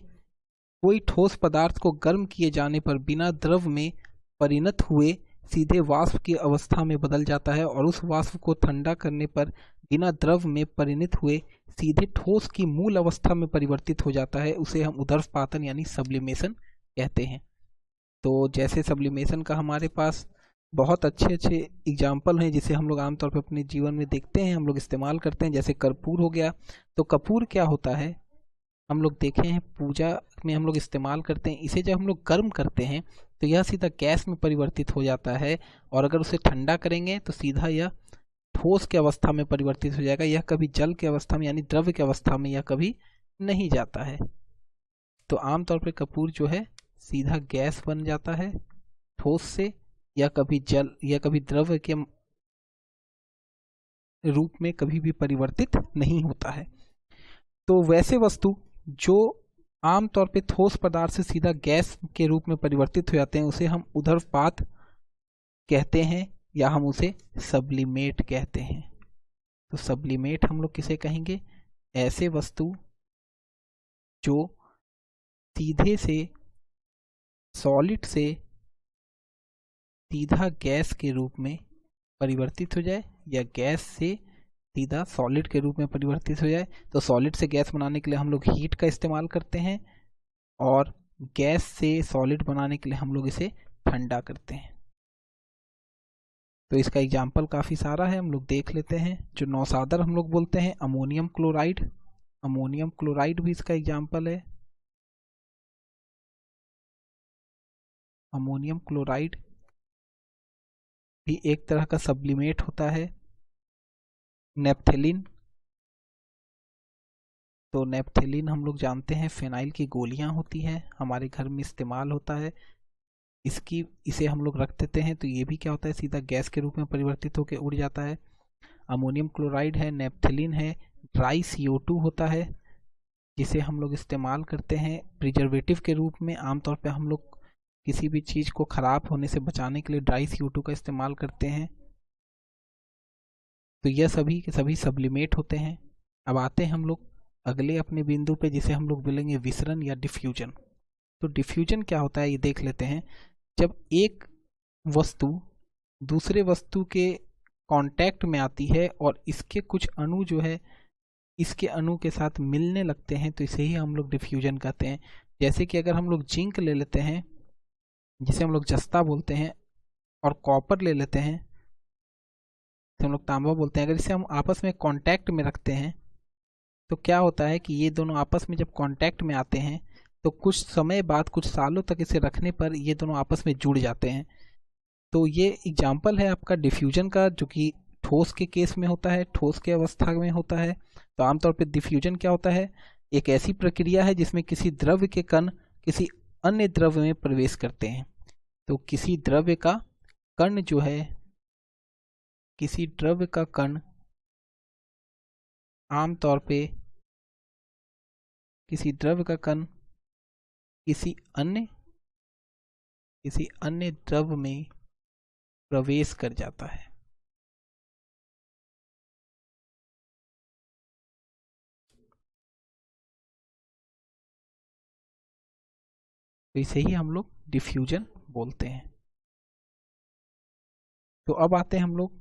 कोई ठोस पदार्थ को गर्म किए जाने पर बिना द्रव में परिणत हुए सीधे वाष्प की अवस्था में बदल जाता है, और उस वाष्प को ठंडा करने पर बिना द्रव में परिणत हुए सीधे ठोस की मूल अवस्था में परिवर्तित हो जाता है, उसे हम उधर्वपातन यानी सब्लिमेशन कहते हैं। तो जैसे सब्लिमेशन का हमारे पास बहुत अच्छे अच्छे एग्जाम्पल हैं, जिसे हम लोग आमतौर पर अपने जीवन में देखते हैं, हम लोग इस्तेमाल करते हैं, जैसे कर्पूर हो गया। तो कपूर क्या होता है, हम लोग देखे हैं पूजा में हम लोग इस्तेमाल करते हैं। इसे जब हम लोग गर्म करते हैं तो यह सीधा गैस में परिवर्तित हो जाता है, और अगर उसे ठंडा करेंगे तो सीधा यह ठोस की अवस्था में परिवर्तित हो जाएगा। यह कभी जल की अवस्था में यानी द्रव्य की अवस्था में यह कभी नहीं जाता है। तो आमतौर पर कपूर जो है सीधा गैस बन जाता है ठोस से, या कभी जल या कभी द्रव्य के रूप में कभी भी परिवर्तित नहीं होता है। तो वैसे वस्तु जो आमतौर पे ठोस पदार्थ से सीधा गैस के रूप में परिवर्तित हो जाते हैं उसे हम उधर्वपात कहते हैं, या हम उसे सब्लिमेट कहते हैं। तो सब्लिमेट हम लोग किसे कहेंगे, ऐसे वस्तु जो सीधे से सॉलिड से सीधा गैस के रूप में परिवर्तित हो जाए या गैस से सीधा सॉलिड के रूप में परिवर्तित हो जाए। तो सॉलिड से गैस बनाने के लिए हम लोग हीट का इस्तेमाल करते हैं और गैस से सॉलिड बनाने के लिए हम लोग इसे ठंडा करते हैं। तो इसका एग्जाम्पल काफ़ी सारा है, हम लोग देख लेते हैं। जो नौसादर हम लोग बोलते हैं अमोनियम क्लोराइड, अमोनियम क्लोराइड भी इसका एग्जाम्पल है। अमोनियम क्लोराइड भी एक तरह का सब्लिमेट होता है। नेप्थेलिन, तो नेप्थेलिन हम लोग जानते हैं फिनाइल की गोलियां होती हैं, हमारे घर में इस्तेमाल होता है। इसे हम लोग रख देते हैं तो ये भी क्या होता है, सीधा गैस के रूप में परिवर्तित होकर उड़ जाता है। अमोनियम क्लोराइड है, नेप्थेलिन है, ड्राई CO2 होता है जिसे हम लोग इस्तेमाल करते हैं प्रिजर्वेटिव के रूप में। आमतौर पे हम लोग किसी भी चीज़ को ख़राब होने से बचाने के लिए ड्राई CO2 का इस्तेमाल करते हैं। तो यह सभी के सभी सब्लिमेट होते हैं। अब आते हैं हम लोग अगले अपने बिंदु पे जिसे हम लोग बोलेंगे विसरण या डिफ्यूजन। तो डिफ्यूजन क्या होता है ये देख लेते हैं। जब एक वस्तु दूसरे वस्तु के कांटेक्ट में आती है और इसके कुछ अणु जो है इसके अणु के साथ मिलने लगते हैं तो इसे ही हम लोग डिफ्यूजन कहते हैं। जैसे कि अगर हम लोग जिंक ले लेते हैं जिसे हम लोग जस्ता बोलते हैं और कॉपर ले लेते हैं जिसे हम लोग तांबा बोलते हैं, अगर इसे हम आपस में कांटेक्ट में रखते हैं तो क्या होता है कि ये दोनों आपस में जब कांटेक्ट में आते हैं तो कुछ समय बाद, कुछ सालों तक इसे रखने पर ये दोनों आपस में जुड़ जाते हैं। तो ये एग्जाम्पल है आपका डिफ्यूजन का, जो कि ठोस के केस में होता है, ठोस के अवस्था में होता है। तो आमतौर पर डिफ्यूजन क्या होता है, एक ऐसी प्रक्रिया है जिसमें किसी द्रव्य के कण किसी अन्य द्रव्य में प्रवेश करते हैं। तो किसी द्रव्य का कण जो है, किसी द्रव्य का कण आमतौर पे किसी द्रव्य का कण किसी अन्य द्रव्य में प्रवेश कर जाता है। तो इसे ही हम लोग डिफ्यूजन बोलते हैं। तो अब आते हैं हम लोग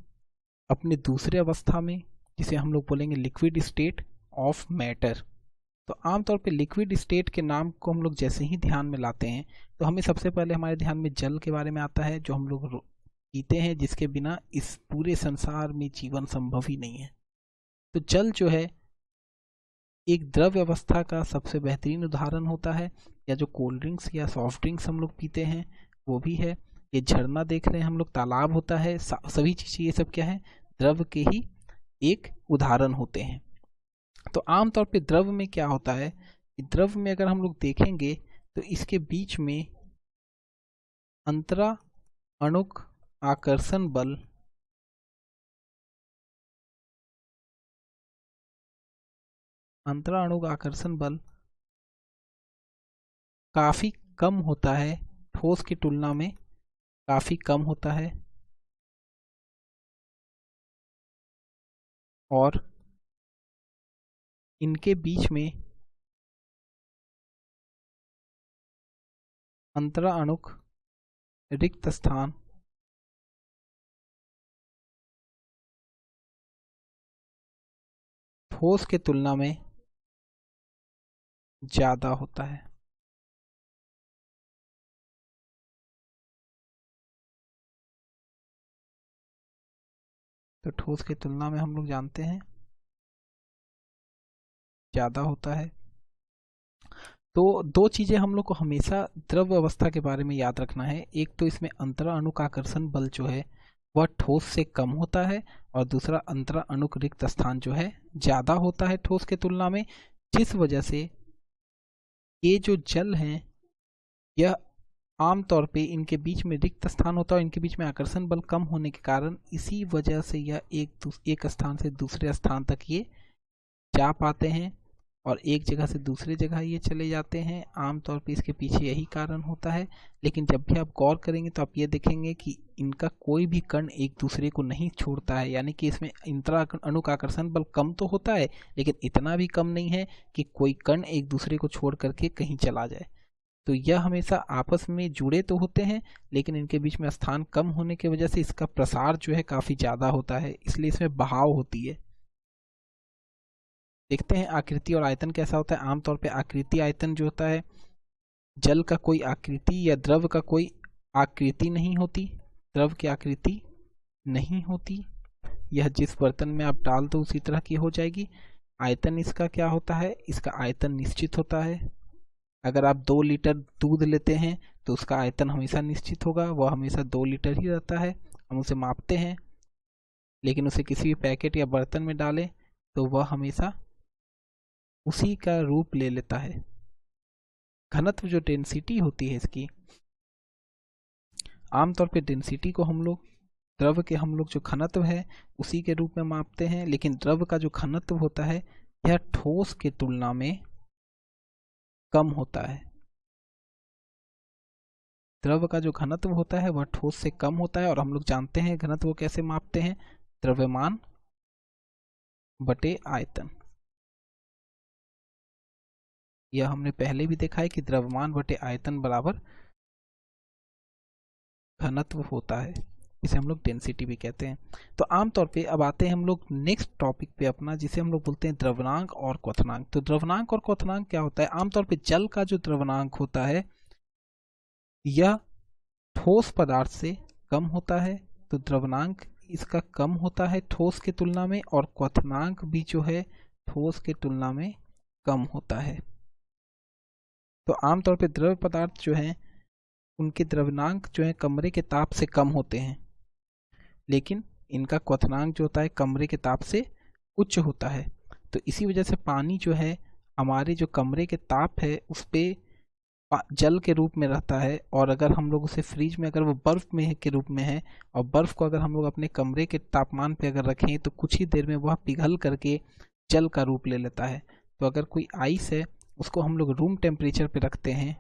अपने दूसरे अवस्था में जिसे हम लोग बोलेंगे लिक्विड स्टेट ऑफ मैटर। तो आमतौर पे लिक्विड स्टेट के नाम को हम लोग जैसे ही ध्यान में लाते हैं तो हमें सबसे पहले हमारे ध्यान में जल के बारे में आता है, जो हम लोग पीते हैं, जिसके बिना इस पूरे संसार में जीवन संभव ही नहीं है। तो जल जो है एक द्रव्य अवस्था का सबसे बेहतरीन उदाहरण होता है, या जो कोल्ड ड्रिंक्स या सॉफ्ट ड्रिंक्स हम लोग पीते हैं वो भी है। ये झरना देख रहे हैं हम लोग, तालाब होता है, सभी चीज़ें ये सब क्या है, द्रव्य के ही एक उदाहरण होते हैं। तो आमतौर पे द्रव्य में क्या होता है, द्रव्य में अगर हम लोग देखेंगे तो इसके बीच में अंतरा अणुक आकर्षण बल काफी कम होता है, ठोस की तुलना में काफी कम होता है, और इनके बीच में अंतरा अणुक रिक्त स्थान ठोस के तुलना में ज्यादा होता है। तो ठोस की तुलना में हम लोग जानते हैं ज्यादा होता है। तो दो चीजें हम लोग को हमेशा द्रव्य अवस्था के बारे में याद रखना है। एक तो इसमें अंतरा अणुक आकर्षण बल जो है वह ठोस से कम होता है, और दूसरा अंतरा अणुक रिक्त स्थान जो है ज्यादा होता है ठोस के तुलना में, जिस वजह से ये जो जल हैं यह आमतौर पे इनके बीच में रिक्त स्थान होता है और इनके बीच में आकर्षण बल कम होने के कारण इसी वजह से यह एक स्थान से दूसरे स्थान तक ये जा पाते हैं और एक जगह से दूसरे जगह ये चले जाते हैं। आमतौर पे इसके पीछे यही कारण होता है। लेकिन जब भी आप गौर करेंगे तो आप ये देखेंगे कि इनका कोई भी कण एक दूसरे को नहीं छोड़ता है, यानी कि इसमें इंतरा अणुक आकर्षण बल कम तो होता है लेकिन इतना भी कम नहीं है कि कोई कण एक दूसरे को छोड़ करके कहीं चला जाए। तो यह हमेशा आपस में जुड़े तो होते हैं, लेकिन इनके बीच में स्थान कम होने की वजह से इसका प्रसार जो है काफ़ी ज़्यादा होता है, इसलिए इसमें बहाव होती है। देखते हैं आकृति और आयतन कैसा होता है। आमतौर पे आकृति आयतन जो होता है, जल का कोई आकृति या द्रव का कोई आकृति नहीं होती, द्रव की आकृति नहीं होती, यह जिस बर्तन में आप डाल दो उसी तरह की हो जाएगी। आयतन इसका क्या होता है, इसका आयतन निश्चित होता है। अगर आप 2 लीटर दूध लेते हैं तो उसका आयतन हमेशा निश्चित होगा, वह हमेशा 2 लीटर ही रहता है। हम उसे मापते हैं, लेकिन उसे किसी भी पैकेट या बर्तन में डालें तो वह हमेशा उसी का रूप ले लेता है। घनत्व जो डेंसिटी होती है इसकी, आमतौर पे डेंसिटी को हम लोग द्रव के हम लोग जो घनत्व है उसी के रूप में मापते हैं, लेकिन द्रव का जो घनत्व होता है यह ठोस के तुलना में कम होता है। द्रव का जो घनत्व होता है वह ठोस से कम होता है, और हम लोग जानते हैं घनत्व को कैसे मापते हैं, द्रव्यमान बटे आयतन। यह हमने पहले भी देखा है कि द्रव्यमान बटे आयतन बराबर घनत्व होता है, इसे हम लोग डेंसिटी भी कहते हैं। तो आमतौर पे अब आते हैं हम लोग नेक्स्ट टॉपिक पे अपना, जिसे हम लोग बोलते हैं द्रव्यनांक और क्वथनांक। तो द्रव्यनांक और क्वथनांक क्या होता है, आमतौर पे जल का जो द्रव्यनांक होता है यह ठोस पदार्थ से कम होता है, तो द्रव्यनांक इसका कम होता है ठोस के तुलना में, और क्वथनांक भी जो है ठोस के तुलना में कम होता है। तो आमतौर पे द्रव पदार्थ जो है उनके द्रव्यनांक जो है कमरे के ताप से कम होते हैं, लेकिन इनका क्वथनांक जो होता है कमरे के ताप से उच्च होता है। तो इसी वजह से पानी जो है हमारे जो कमरे के ताप है उस पे जल के रूप में रहता है, और अगर हम लोग उसे फ्रिज में अगर वो बर्फ में के रूप में है, और बर्फ को अगर हम लोग अपने कमरे के तापमान पे अगर रखें तो कुछ ही देर में वह पिघल करके जल का रूप ले लेता है। तो अगर कोई आइस है उसको हम लोग रूम टेम्परेचर पे रखते हैं,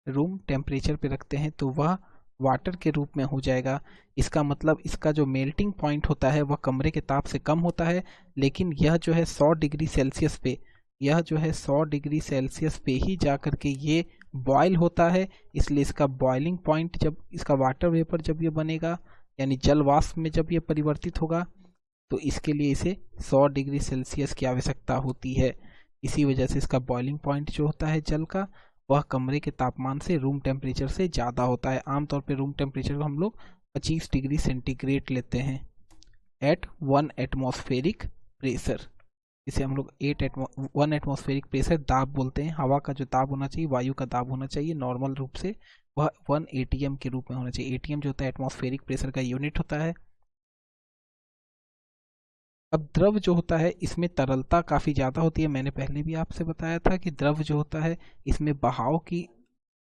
रूम टेम्परेचर पे रखते हैं तो वह वाटर के रूप में हो जाएगा। इसका मतलब इसका जो मेल्टिंग पॉइंट होता है वह कमरे के ताप से कम होता है, लेकिन यह जो है 100 डिग्री सेल्सियस पे, यह जो है 100 डिग्री सेल्सियस पे ही जा करके ये बॉयल होता है। इसलिए इसका बॉइलिंग पॉइंट, जब इसका वाटर वेपर जब ये बनेगा यानी जल वाष्प में जब ये परिवर्तित होगा, तो इसके लिए इसे 100 डिग्री सेल्सियस की आवश्यकता होती है। इसी वजह से इसका बॉइलिंग पॉइंट जो होता है जल का, वह कमरे के तापमान से, रूम टेम्परेचर से ज़्यादा होता है। आमतौर पे रूम टेम्परेचर को हम लोग 25 डिग्री सेंटीग्रेड लेते हैं एट 1 एटमॉस्फेरिक प्रेशर। इसे हम लोग 1 एटमॉस्फेरिक प्रेशर दाब बोलते हैं। हवा का जो दाब होना चाहिए, वायु का दाब होना चाहिए नॉर्मल रूप से, वह 1 ATM के रूप में होना चाहिए। ATM जो होता है एटमॉस्फेरिक प्रेशर का यूनिट होता है। अब द्रव जो होता है इसमें तरलता काफ़ी ज़्यादा होती है। मैंने पहले भी आपसे बताया था कि द्रव जो होता है इसमें बहाव की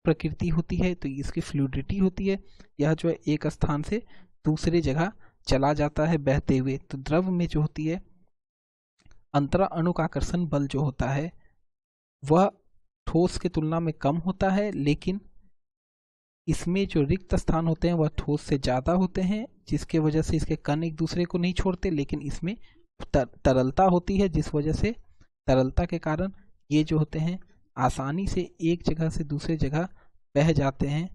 प्रकृति होती है, तो इसकी फ्लूइडिटी होती है। यह जो है एक स्थान से दूसरे जगह चला जाता है बहते हुए। तो द्रव में जो होती है अंतरा अणुकाकर्षण बल जो होता है वह ठोस की तुलना में कम होता है, लेकिन इसमें जो रिक्त स्थान होते हैं वह ठोस से ज़्यादा होते हैं, जिसके वजह से इसके कण एक दूसरे को नहीं छोड़ते। लेकिन इसमें तरलता होती है, जिस वजह से तरलता के कारण ये जो होते हैं आसानी से एक जगह से दूसरे जगह बह जाते हैं,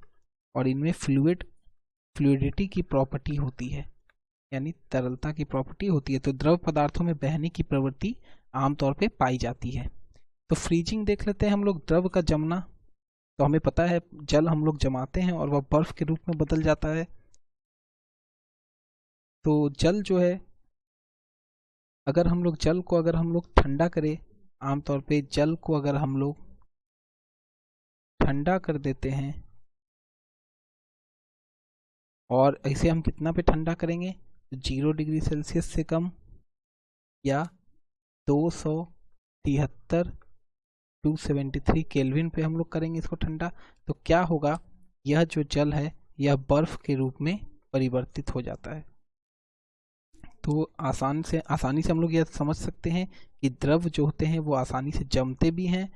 और इनमें फ्लूइडिटी की प्रॉपर्टी होती है, यानी तरलता की प्रॉपर्टी होती है। तो द्रव पदार्थों में बहने की प्रवृत्ति आमतौर पे पाई जाती है। तो फ्रीजिंग देख लेते हैं हम लोग, द्रव का जमना। तो हमें पता है जल हम लोग जमाते हैं और वह बर्फ के रूप में बदल जाता है। तो जल जो है, अगर हम लोग जल को अगर हम लोग ठंडा करें, आमतौर पे जल को अगर हम लोग ठंडा कर देते हैं, और इसे हम कितना पे ठंडा करेंगे, 0 डिग्री सेल्सियस से कम या 273 273 केल्विन पे हम लोग करेंगे इसको ठंडा। तो क्या होगा, यह जो जल है यह बर्फ के रूप में परिवर्तित हो जाता है। तो आसानी से हम लोग यह समझ सकते हैं कि द्रव जो होते हैं वो आसानी से जमते भी हैं,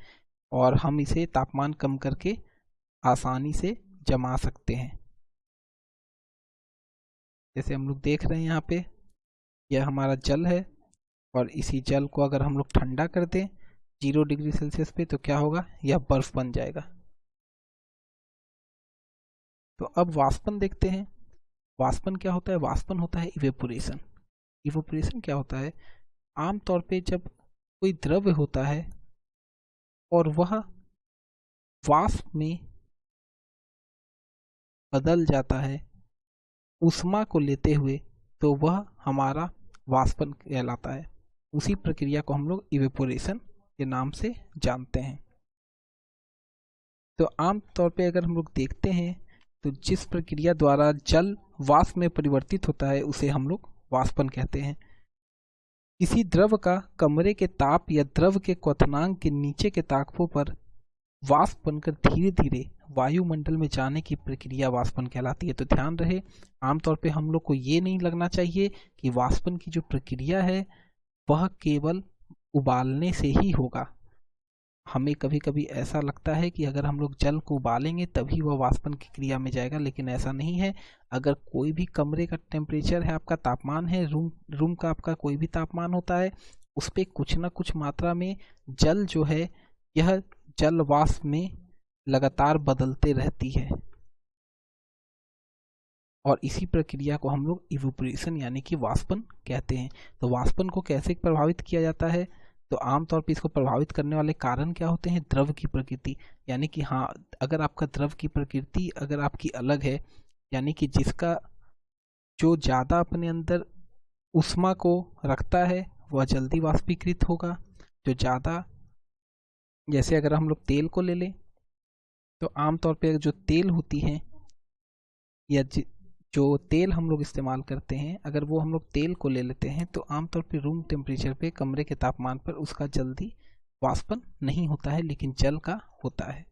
और हम इसे तापमान कम करके आसानी से जमा सकते हैं। जैसे हम लोग देख रहे हैं यहाँ पे, यह हमारा जल है, और इसी जल को अगर हम लोग ठंडा कर दें 0 डिग्री सेल्सियस पे, तो क्या होगा, यह बर्फ बन जाएगा। तो अब वाष्पन देखते हैं। वाष्पन क्या होता है? वाष्पन होता है इवेपोरेशन। इवेपोरेशन क्या होता है? आमतौर पे जब कोई द्रव्य होता है और वह वाष्प में बदल जाता है ऊष्मा को लेते हुए, तो वह हमारा वाष्पन कहलाता है। उसी प्रक्रिया को हम लोग इवेपोरेशन के नाम से जानते हैं। तो आम तौर पे अगर हम लोग देखते हैं तो जिस प्रक्रिया द्वारा जल वाष्प में परिवर्तित होता है उसे हम लोग वाष्पन कहते हैं। किसी द्रव का कमरे के ताप या द्रव के क्वथनांक के नीचे के तापों पर वाष्प बनकर धीरे धीरे वायुमंडल में जाने की प्रक्रिया वाष्पन कहलाती है। तो ध्यान रहे, आमतौर पे हम लोग को ये नहीं लगना चाहिए कि वाष्पन की जो प्रक्रिया है वह केवल उबालने से ही होगा। हमें कभी कभी ऐसा लगता है कि अगर हम लोग जल को उबालेंगे तभी वह वाष्पन की क्रिया में जाएगा, लेकिन ऐसा नहीं है। अगर कोई भी कमरे का टेम्परेचर है, आपका तापमान है, रूम का आपका कोई भी तापमान होता है, उस पर कुछ ना कुछ मात्रा में जल जो है यह जल वाष्प में लगातार बदलते रहती है, और इसी प्रक्रिया को हम लोग इवेपोरेशन यानी कि वाष्पन कहते हैं। तो वाष्पन को कैसे प्रभावित किया जाता है? तो आमतौर पर इसको प्रभावित करने वाले कारण क्या होते हैं? द्रव की प्रकृति। यानी कि हाँ, अगर आपका द्रव की प्रकृति अगर आपकी अलग है, यानी कि जिसका जो ज़्यादा अपने अंदर ऊष्मा को रखता है वह जल्दी वाष्पीकृत होगा। जो ज़्यादा, जैसे अगर हम लोग तेल को ले लें तो आमतौर पर जो तेल होती है या जो तेल हम लोग इस्तेमाल करते हैं, अगर वो हम लोग तेल को ले लेते हैं तो आमतौर पे रूम टेम्परेचर पे, कमरे के तापमान पर उसका जल्दी वाष्पन नहीं होता है, लेकिन जल का होता है।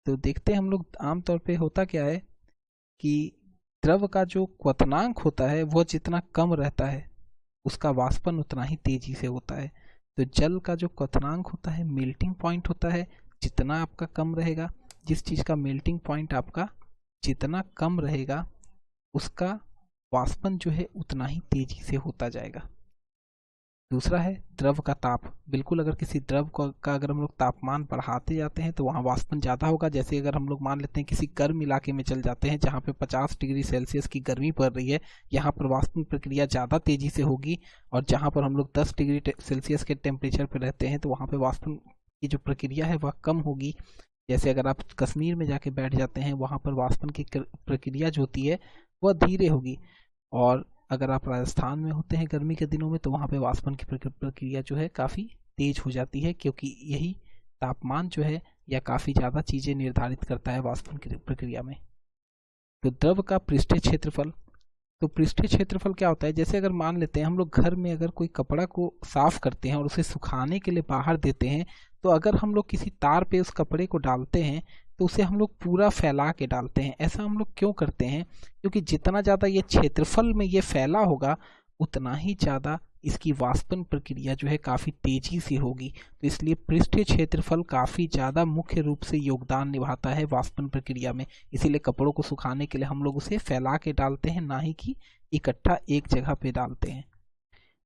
तो देखते हैं हम लोग आमतौर पे होता क्या है कि द्रव का जो क्वथनांक होता है वह जितना कम रहता है उसका वाष्पन उतना ही तेजी से होता है। तो जल का जो क्वथनांक होता है, मेल्टिंग पॉइंट होता है, जितना आपका कम रहेगा, जिस चीज़ का मेल्टिंग पॉइंट आपका जितना कम रहेगा उसका वाष्पन जो है उतना ही तेजी से होता जाएगा। दूसरा है द्रव का ताप। बिल्कुल, अगर किसी द्रव का अगर हम लोग तापमान बढ़ाते जाते हैं तो वहाँ वाष्पन ज़्यादा होगा। जैसे अगर हम लोग मान लेते हैं किसी गर्म इलाके में चल जाते हैं जहाँ पे 50 डिग्री सेल्सियस की गर्मी पड़ रही है, यहाँ पर वाष्पन प्रक्रिया ज़्यादा तेजी से होगी, और जहाँ पर हम लोग 10 डिग्री सेल्सियस के टेम्परेचर पर रहते हैं तो वहाँ पर वाष्पन की जो प्रक्रिया है वह कम होगी। जैसे अगर आप कश्मीर में जाके बैठ जाते हैं, वहाँ पर वाष्पन की प्रक्रिया जो होती है वह धीरे होगी, और अगर आप राजस्थान में होते हैं गर्मी के दिनों में तो वहाँ पे वाष्पन की प्रक्रिया जो है काफ़ी तेज हो जाती है, क्योंकि यही तापमान जो है या काफ़ी ज़्यादा चीज़ें निर्धारित करता है वाष्पन की प्रक्रिया में। तो द्रव का पृष्ठीय क्षेत्रफल। तो पृष्ठीय क्षेत्रफल क्या होता है? जैसे अगर मान लेते हैं हम लोग घर में अगर कोई कपड़ा को साफ करते हैं और उसे सुखाने के लिए बाहर देते हैं, तो अगर हम लोग किसी तार पे उस कपड़े को डालते हैं तो उसे हम लोग पूरा फैला के डालते हैं। ऐसा हम लोग क्यों करते हैं? क्योंकि जितना ज़्यादा ये क्षेत्रफल में ये फैला होगा उतना ही ज़्यादा इसकी वाष्पन प्रक्रिया जो है काफ़ी तेजी से होगी। तो इसलिए पृष्ठीय क्षेत्रफल काफ़ी ज़्यादा मुख्य रूप से योगदान निभाता है वाष्पन प्रक्रिया में। इसीलिए कपड़ों को सुखाने के लिए हम लोग उसे फैला के डालते हैं, ना ही कि इकट्ठा एक जगह पे डालते हैं।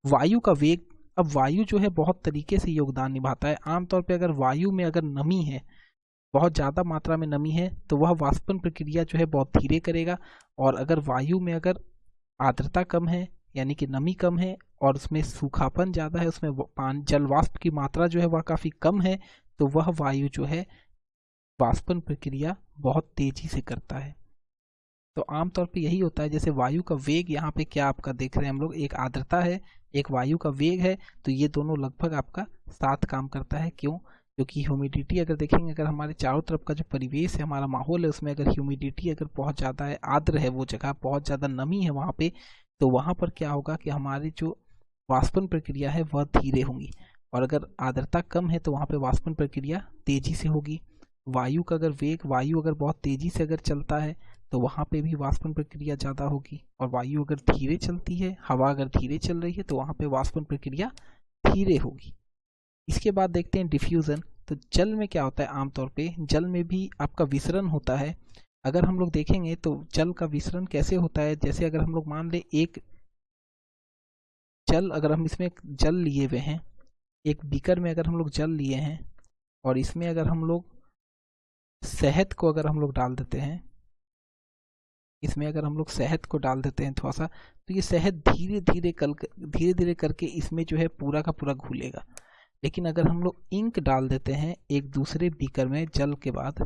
वायु का वेग। अब वायु जो है बहुत तरीके से योगदान निभाता है। आमतौर पर अगर वायु में अगर नमी है, बहुत ज़्यादा मात्रा में नमी है, तो वह वाष्पन प्रक्रिया जो है बहुत धीरे करेगा, और अगर वायु में अगर आर्द्रता कम है यानी कि नमी कम है और उसमें सूखापन ज़्यादा है, उसमें जल वाष्प की मात्रा जो है वह काफ़ी कम है, तो वह वायु जो है वाष्पन प्रक्रिया बहुत तेजी से करता है। तो आमतौर पे यही होता है। जैसे वायु का वेग, यहाँ पे क्या आपका देख रहे हैं हम लोग, एक आर्द्रता है, एक वायु का वेग है, तो ये दोनों लगभग आपका साथ काम करता है। क्यों? क्योंकि ह्यूमिडिटी अगर देखेंगे, अगर हमारे चारों तरफ का जो परिवेश है, हमारा माहौल है, उसमें अगर ह्यूमिडिटी अगर बहुत ज़्यादा है, आर्द्र है वो जगह, बहुत ज़्यादा नमी है वहाँ पे, तो वहाँ पर क्या होगा कि हमारी जो वाष्पन प्रक्रिया है वह धीरे होंगी, और अगर आर्द्रता कम है तो वहाँ पे वाष्पन प्रक्रिया तेजी से होगी। वायु का अगर वेग, वायु अगर बहुत तेजी से अगर चलता है तो वहाँ पे भी वाष्पन प्रक्रिया ज़्यादा होगी, और वायु अगर धीरे चलती है, हवा अगर धीरे चल रही है, तो वहाँ पे वाष्पन प्रक्रिया धीरे होगी। इसके बाद देखते हैं डिफ्यूज़न। तो जल में क्या होता है? आमतौर पे जल में भी आपका विसरण होता है। अगर हम लोग देखेंगे तो जल का विसरण कैसे होता है? जैसे अगर हम लोग मान ले एक जल, अगर हम इसमें जल लिए हुए हैं, एक बीकर में अगर हम लोग जल लिए हैं और इसमें अगर हम लोग शहद को अगर हम लोग डाल देते हैं इसमें अगर हम लोग शहद को डाल देते हैं थोड़ा सा, तो ये शहद धीरे धीरे करके इसमें जो है पूरा का पूरा घुलेगा। लेकिन अगर हम लोग इंक डाल देते हैं एक दूसरे बीकर में जल के बाद,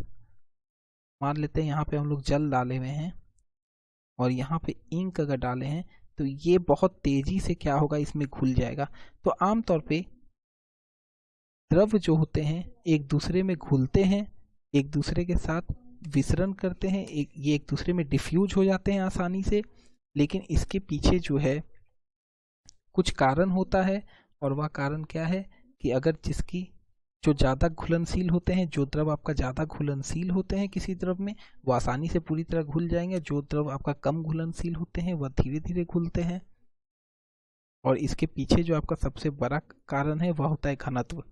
मान लेते हैं यहाँ पे हम लोग जल डाले हुए हैं और यहाँ पे इंक अगर डाले हैं, तो ये बहुत तेजी से क्या होगा, इसमें घुल जाएगा। तो आमतौर पे द्रव जो होते हैं एक दूसरे में घुलते हैं, एक दूसरे के साथ विसरण करते हैं, ये एक दूसरे में डिफ्यूज हो जाते हैं आसानी से। लेकिन इसके पीछे जो है कुछ कारण होता है, और वह कारण क्या है कि अगर जिसकी जो ज़्यादा घुलनशील होते हैं, जो द्रव आपका ज़्यादा घुलनशील होते हैं किसी द्रव में, वो आसानी से पूरी तरह घुल जाएंगे। जो द्रव आपका कम घुलनशील होते हैं वह धीरे धीरे घुलते हैं। और इसके पीछे जो आपका सबसे बड़ा कारण है वह होता है घनत्व।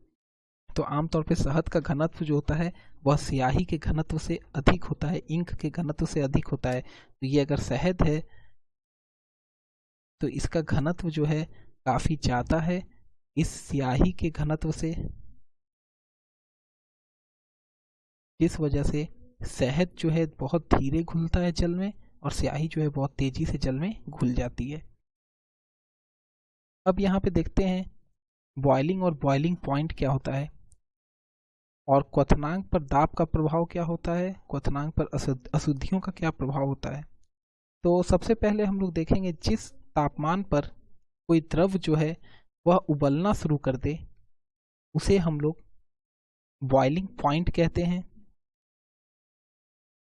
तो आमतौर पे शहद का घनत्व जो होता है वह स्याही के घनत्व से अधिक होता है, इंक के घनत्व से अधिक होता है। तो ये अगर शहद है तो इसका घनत्व जो है काफ़ी ज़्यादा है इस स्याही के घनत्व से, जिस वजह से शहद जो है बहुत धीरे घुलता है जल में, और स्याही जो है बहुत तेजी से जल में घुल जाती है। अब यहाँ पे देखते हैं बॉइलिंग और बॉइलिंग पॉइंट क्या होता है, और क्वथनांक पर दाब का प्रभाव क्या होता है, क्वथनांक पर अशुद्धियों का क्या प्रभाव होता है। तो सबसे पहले हम लोग देखेंगे जिस तापमान पर कोई द्रव जो है वह उबलना शुरू कर दे उसे हम लोग बॉइलिंग पॉइंट कहते हैं।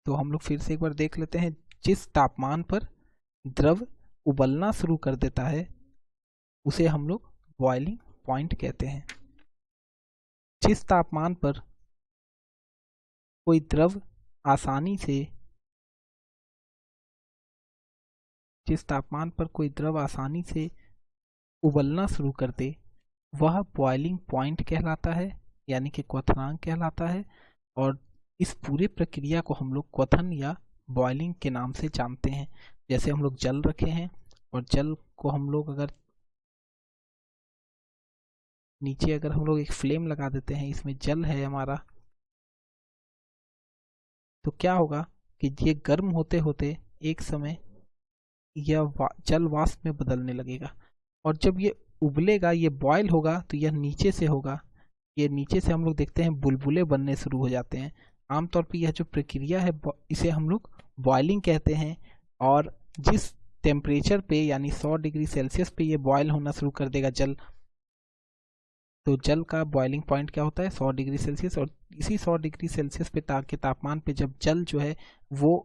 तो हम लोग फिर से एक बार देख लेते हैं, जिस तापमान पर द्रव उबलना शुरू कर देता है उसे हम लोग बॉइलिंग पॉइंट कहते हैं। जिस तापमान पर कोई द्रव आसानी से उबलना शुरू कर दे वह बॉइलिंग पॉइंट कहलाता है, यानी कि क्वथनांक कहलाता है। और इस पूरी प्रक्रिया को हम लोग क्वथन या बॉइलिंग के नाम से जानते हैं। जैसे हम लोग जल रखे हैं और जल को हम लोग अगर नीचे अगर हम लोग एक फ्लेम लगा देते हैं, इसमें जल है हमारा, तो क्या होगा कि ये गर्म होते होते एक समय यह जल वाष्प में बदलने लगेगा। और जब ये उबलेगा, ये बॉयल होगा, तो यह नीचे से होगा, ये नीचे से हम लोग देखते हैं बुलबुले बनने शुरू हो जाते हैं। आमतौर पर यह जो प्रक्रिया है इसे हम लोग बॉइलिंग कहते हैं। और जिस टेम्परेचर पे यानी 100 डिग्री सेल्सियस पे ये बॉयल होना शुरू कर देगा जल, तो जल का बॉइलिंग पॉइंट क्या होता है 100 डिग्री सेल्सियस। और इसी 100 डिग्री सेल्सियस पे के तापमान पे जब जल जो है वो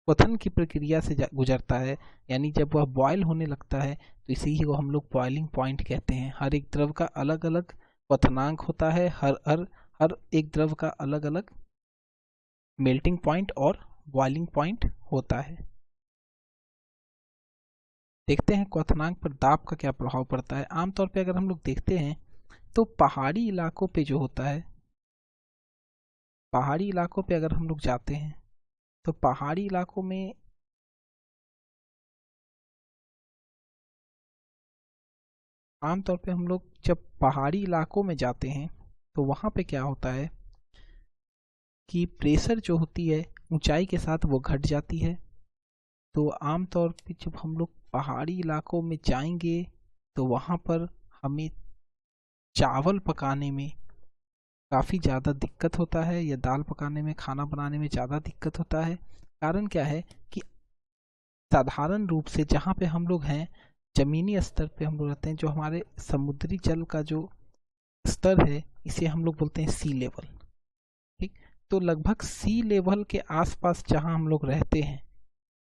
क्वथन की प्रक्रिया से गुजरता है, यानी जब वह बॉयल होने लगता है, तो इसी को हम लोग बॉइलिंग पॉइंट कहते हैं। हर एक द्रव का अलग अलग क्वथनांक होता है, हर एक द्रव का अलग अलग मेल्टिंग पॉइंट और बॉइलिंग पॉइंट होता है। देखते हैं क्वथनांक पर दाब का क्या प्रभाव पड़ता है। आमतौर पे अगर हम लोग देखते हैं तो पहाड़ी इलाकों पे जो होता है, पहाड़ी इलाकों पे अगर हम लोग जाते हैं तो पहाड़ी इलाकों में आमतौर पे हम लोग जब पहाड़ी इलाकों में जाते हैं तो वहाँ पे क्या होता है कि प्रेशर जो होती है ऊंचाई के साथ वो घट जाती है। तो आमतौर पे जब हम लोग पहाड़ी इलाकों में जाएंगे तो वहाँ पर हमें चावल पकाने में काफ़ी ज़्यादा दिक्कत होता है, या दाल पकाने में, खाना बनाने में ज़्यादा दिक्कत होता है। कारण क्या है कि साधारण रूप से जहाँ पे हम लोग हैं, ज़मीनी स्तर पे हम लोग रहते हैं, जो हमारे समुद्री जल का जो स्तर है इसे हम लोग बोलते हैं सी लेवल। ठीक, तो लगभग सी लेवल के आसपास जहाँ हम लोग रहते हैं,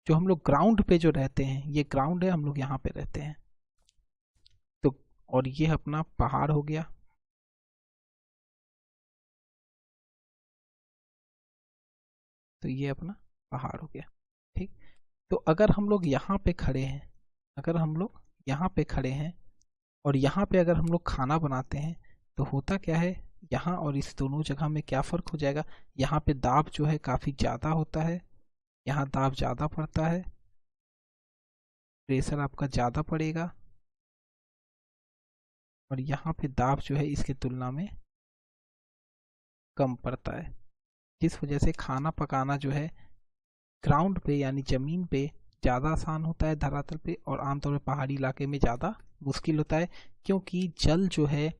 जो हम लोग ग्राउंड पे जो रहते हैं, ये ग्राउंड है, हम लोग यहाँ पे रहते हैं। तो और ये अपना पहाड़ हो गया। तो ये अपना पहाड़ हो गया। ठीक, तो अगर हम लोग यहाँ पे खड़े हैं, अगर हम लोग यहाँ पे खड़े हैं और यहाँ पे अगर हम लोग खाना बनाते हैं, तो होता क्या है, यहाँ और इस दोनों जगह में क्या फ़र्क हो जाएगा, यहाँ पे दाब जो है काफ़ी ज़्यादा होता है, यहाँ दाब ज़्यादा पड़ता है, प्रेशर आपका ज़्यादा पड़ेगा, और यहाँ पे दाब जो है इसकी तुलना में कम पड़ता है, जिस वजह से खाना पकाना जो है ग्राउंड पे यानी ज़मीन पे ज़्यादा आसान होता है धरातल पे, और आमतौर पे पहाड़ी इलाके में ज़्यादा मुश्किल होता है, क्योंकि जल जो है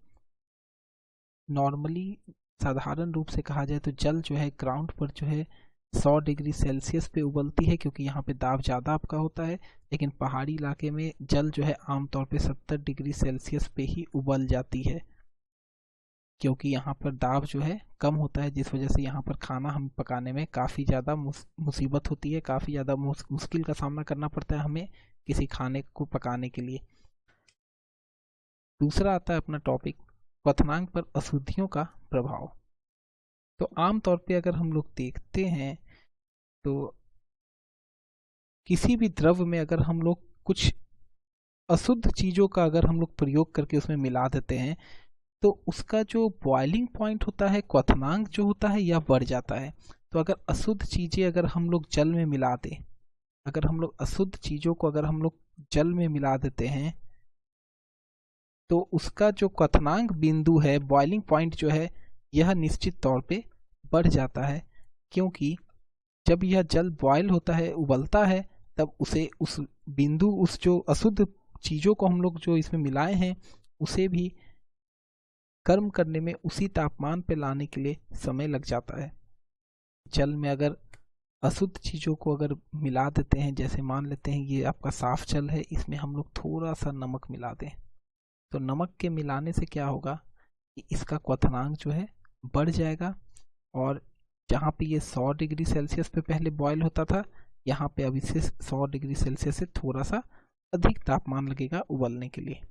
नॉर्मली, साधारण रूप से कहा जाए तो जल जो है ग्राउंड पर जो है 100 डिग्री सेल्सियस पे उबलती है, क्योंकि यहाँ पे दाब ज़्यादा आपका होता है। लेकिन पहाड़ी इलाके में जल जो है आमतौर पे 70 डिग्री सेल्सियस पे ही उबल जाती है, क्योंकि यहाँ पर दाब जो है कम होता है, जिस वजह से यहाँ पर खाना हम पकाने में काफ़ी ज़्यादा मुसीबत होती है, काफ़ी ज़्यादा मुश्किल का सामना करना पड़ता है हमें किसी खाने को पकाने के लिए। दूसरा आता है अपना टॉपिक, क्वथनांक पर अशुद्धियों का प्रभाव। तो आमतौर पे अगर हम लोग देखते हैं तो किसी भी द्रव में अगर हम लोग कुछ अशुद्ध चीज़ों का अगर हम लोग प्रयोग करके उसमें मिला देते हैं, तो उसका जो बॉइलिंग पॉइंट होता है, क्वथनांक जो होता है, यह बढ़ जाता है। तो अगर अशुद्ध चीज़ें अगर हम लोग जल में मिला दें, अगर हम लोग अशुद्ध चीज़ों को अगर हम लोग जल में मिला देते हैं, तो उसका जो क्वथनांक बिंदु है, बॉइलिंग पॉइंट जो है, यह निश्चित तौर पे बढ़ जाता है, क्योंकि जब यह जल बॉयल होता है, उबलता है, तब उसे उस बिंदु, उस जो अशुद्ध चीज़ों को हम लोग जो इसमें मिलाए हैं, उसे भी गर्म करने में, उसी तापमान पे लाने के लिए समय लग जाता है। जल में अगर अशुद्ध चीज़ों को अगर मिला देते हैं, जैसे मान लेते हैं ये आपका साफ जल है, इसमें हम लोग थोड़ा सा नमक मिला दें, तो नमक के मिलाने से क्या होगा कि इसका क्वथनांक जो है बढ़ जाएगा, और जहाँ पे ये 100 डिग्री सेल्सियस पे पहले बॉयल होता था, यहाँ पे अब इसे 100 डिग्री सेल्सियस से थोड़ा सा अधिक तापमान लगेगा उबलने के लिए।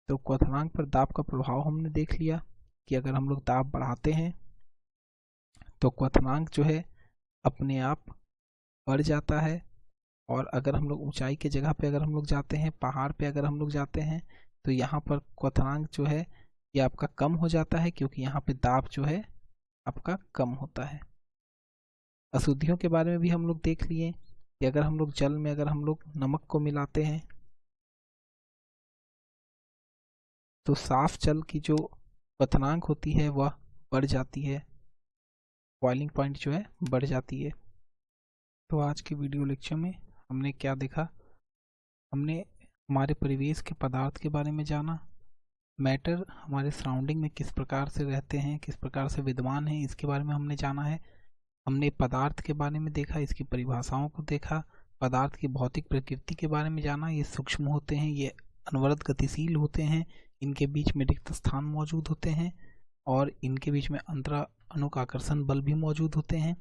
तो क्वथनांक पर दाब का प्रभाव हमने देख लिया कि अगर हम लोग दाब बढ़ाते हैं तो क्वथनांक जो है अपने आप बढ़ जाता है, और अगर हम लोग ऊंचाई के जगह पे अगर हम लोग जाते हैं, पहाड़ पे अगर हम लोग जाते हैं, तो यहाँ पर क्वथनांक जो है ये आपका कम हो जाता है, क्योंकि यहाँ पे दाब जो है आपका कम होता है। अशुद्धियों के बारे में भी हम लोग देख लिए कि अगर हम लोग जल में अगर हम लोग नमक को मिलाते हैं, तो साफ जल की जो क्वथनांक होती है वह बढ़ जाती है, बॉइलिंग पॉइंट जो है बढ़ जाती है। तो आज के वीडियो लेक्चर में हमने क्या देखा, हमने हमारे परिवेश के पदार्थ के बारे में जाना, मैटर हमारे सराउंडिंग में किस प्रकार से रहते हैं, किस प्रकार से विद्यमान हैं, इसके बारे में हमने जाना है। हमने पदार्थ के बारे में देखा, इसकी परिभाषाओं को देखा, पदार्थ की भौतिक प्रकृति के बारे में जाना, ये सूक्ष्म होते हैं, ये अनवरत गतिशील होते हैं, इनके बीच में रिक्त स्थान मौजूद होते हैं, और इनके बीच में अंतरानुक आकर्षण बल भी मौजूद होते हैं।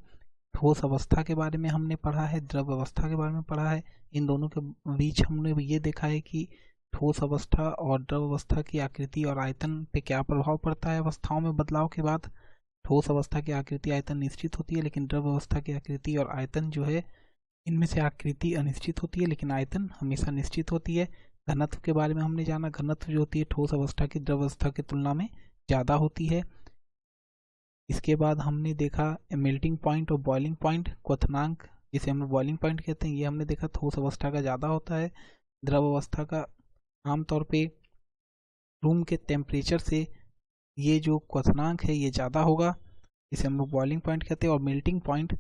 ठोस अवस्था के बारे में हमने पढ़ा है, द्रव अवस्था के बारे में पढ़ा है। इन दोनों के बीच हमने ये देखा है कि ठोस अवस्था और द्रव अवस्था की आकृति और आयतन पे क्या प्रभाव पड़ता है अवस्थाओं में बदलाव के बाद। ठोस अवस्था की आकृति आयतन निश्चित होती है, लेकिन द्रव अवस्था की आकृति और आयतन जो है, इनमें से आकृति अनिश्चित होती है, लेकिन आयतन हमेशा निश्चित होती है। घनत्व के बारे में हमने जाना, घनत्व जो होती है ठोस अवस्था की द्रव अवस्था की तुलना में ज़्यादा होती है। इसके बाद हमने देखा मेल्टिंग पॉइंट और बॉइलिंग पॉइंट, क्वथनांक जिसे हम बॉइलिंग पॉइंट कहते हैं, ये हमने देखा ठोस अवस्था का ज़्यादा होता है, द्रव अवस्था का आमतौर पे रूम के टेम्परेचर से ये जो क्वथनांक है ये ज़्यादा होगा, इसे हम लोग बॉइलिंग पॉइंट कहते हैं। और मेल्टिंग पॉइंट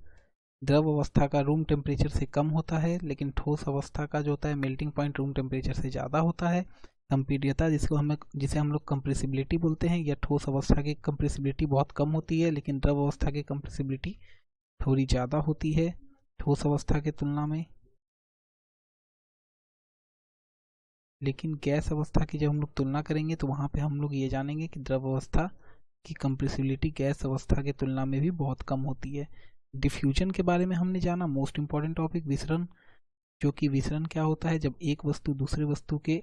द्रव अवस्था का रूम टेम्परेचर से कम होता है, लेकिन ठोस अवस्था का जो होता है मेल्टिंग पॉइंट रूम टेम्परेचर से ज़्यादा होता है। कंपीडियता जिसे हम लोग कंप्रेसिबिलिटी बोलते हैं, या ठोस अवस्था की कंप्रेसिबिलिटी बहुत कम होती है, लेकिन द्रव अवस्था की कंप्रेसिबिलिटी थोड़ी ज़्यादा होती है ठोस अवस्था की तुलना में। लेकिन गैस अवस्था की जब हम लोग तुलना करेंगे, तो वहाँ पे हम लोग ये जानेंगे कि द्रव अवस्था की कंप्रेसिबिलिटी गैस अवस्था की तुलना में भी बहुत कम होती है। डिफ्यूजन के बारे में हमने जाना, मोस्ट इंपॉर्टेंट टॉपिक, विसरण, जो कि विसरण क्या होता है, जब एक वस्तु दूसरे वस्तु के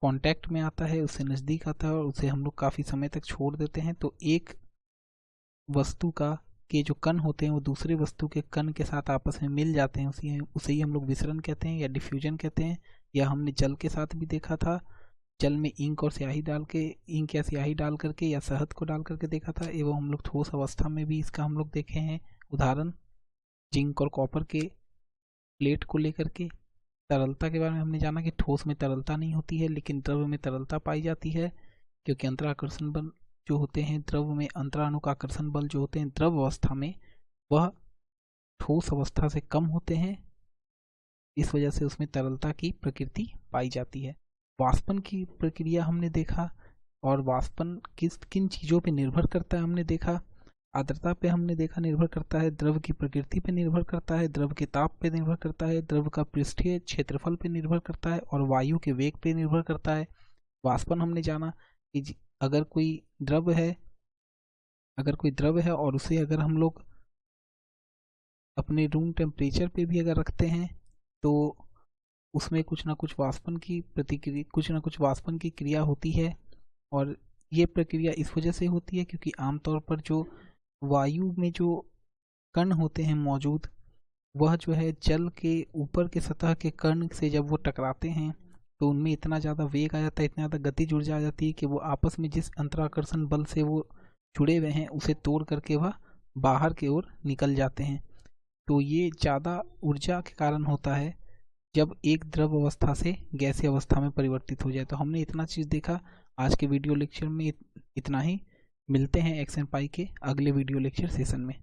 कांटेक्ट में आता है, उससे नज़दीक आता है और उसे हम लोग काफ़ी समय तक छोड़ देते हैं, तो एक वस्तु का के जो कण होते हैं वो दूसरे वस्तु के कण के साथ आपस में मिल जाते हैं, उसे ही हम लोग विसरण कहते हैं या डिफ्यूजन कहते हैं। या हमने जल के साथ भी देखा था, जल में इंक और स्याही डाल के, इंक या स्याही डाल करके या शहद को डाल करके देखा था। एवं हम लोग ठोस अवस्था में भी इसका हम लोग देखे हैं उदाहरण, जिंक और कॉपर के प्लेट को लेकर के, तरलता के बारे में हमने जाना कि ठोस में तरलता नहीं होती है, लेकिन द्रव में तरलता पाई जाती है, क्योंकि अंतराकर्षण बल जो होते हैं द्रव में, अंतरानुक आकर्षण बल जो होते हैं द्रव अवस्था में, वह ठोस अवस्था से कम होते हैं। इस वजह से उसमें तरलता की प्रकृति पाई जाती है। वाष्पन की प्रक्रिया हमने देखा, और वाष्पन किन चीज़ों पे निर्भर करता है हमने देखा। आर्द्रता पे हमने देखा निर्भर करता है, द्रव की प्रकृति पे निर्भर करता है, द्रव के ताप पे निर्भर करता है, द्रव का पृष्ठीय क्षेत्रफल पे निर्भर करता है, और वायु के वेग पे निर्भर करता है। वाष्पन हमने जाना कि अगर कोई द्रव है और उसे अगर हम लोग अपने रूम टेम्परेचर पे भी अगर रखते हैं तो उसमें कुछ ना कुछ वाष्पन की क्रिया होती है। और ये प्रक्रिया इस वजह से होती है क्योंकि आमतौर पर जो वायु में जो कण होते हैं मौजूद, वह जो है जल के ऊपर के सतह के कण से जब वो टकराते हैं तो उनमें इतना ज़्यादा वेग आ जाता है, इतना ज़्यादा गतिज ऊर्जा आ जाती है कि वो आपस में जिस अंतराकर्षण बल से वो जुड़े हुए हैं उसे तोड़ करके वह बाहर की ओर निकल जाते हैं। तो ये ज़्यादा ऊर्जा के कारण होता है जब एक द्रव अवस्था से गैसीय अवस्था में परिवर्तित हो जाए। तो हमने इतना चीज़ देखा आज के वीडियो लेक्चर में, इतना ही। मिलते हैं एक्स एंड पाई के अगले वीडियो लेक्चर सेशन में।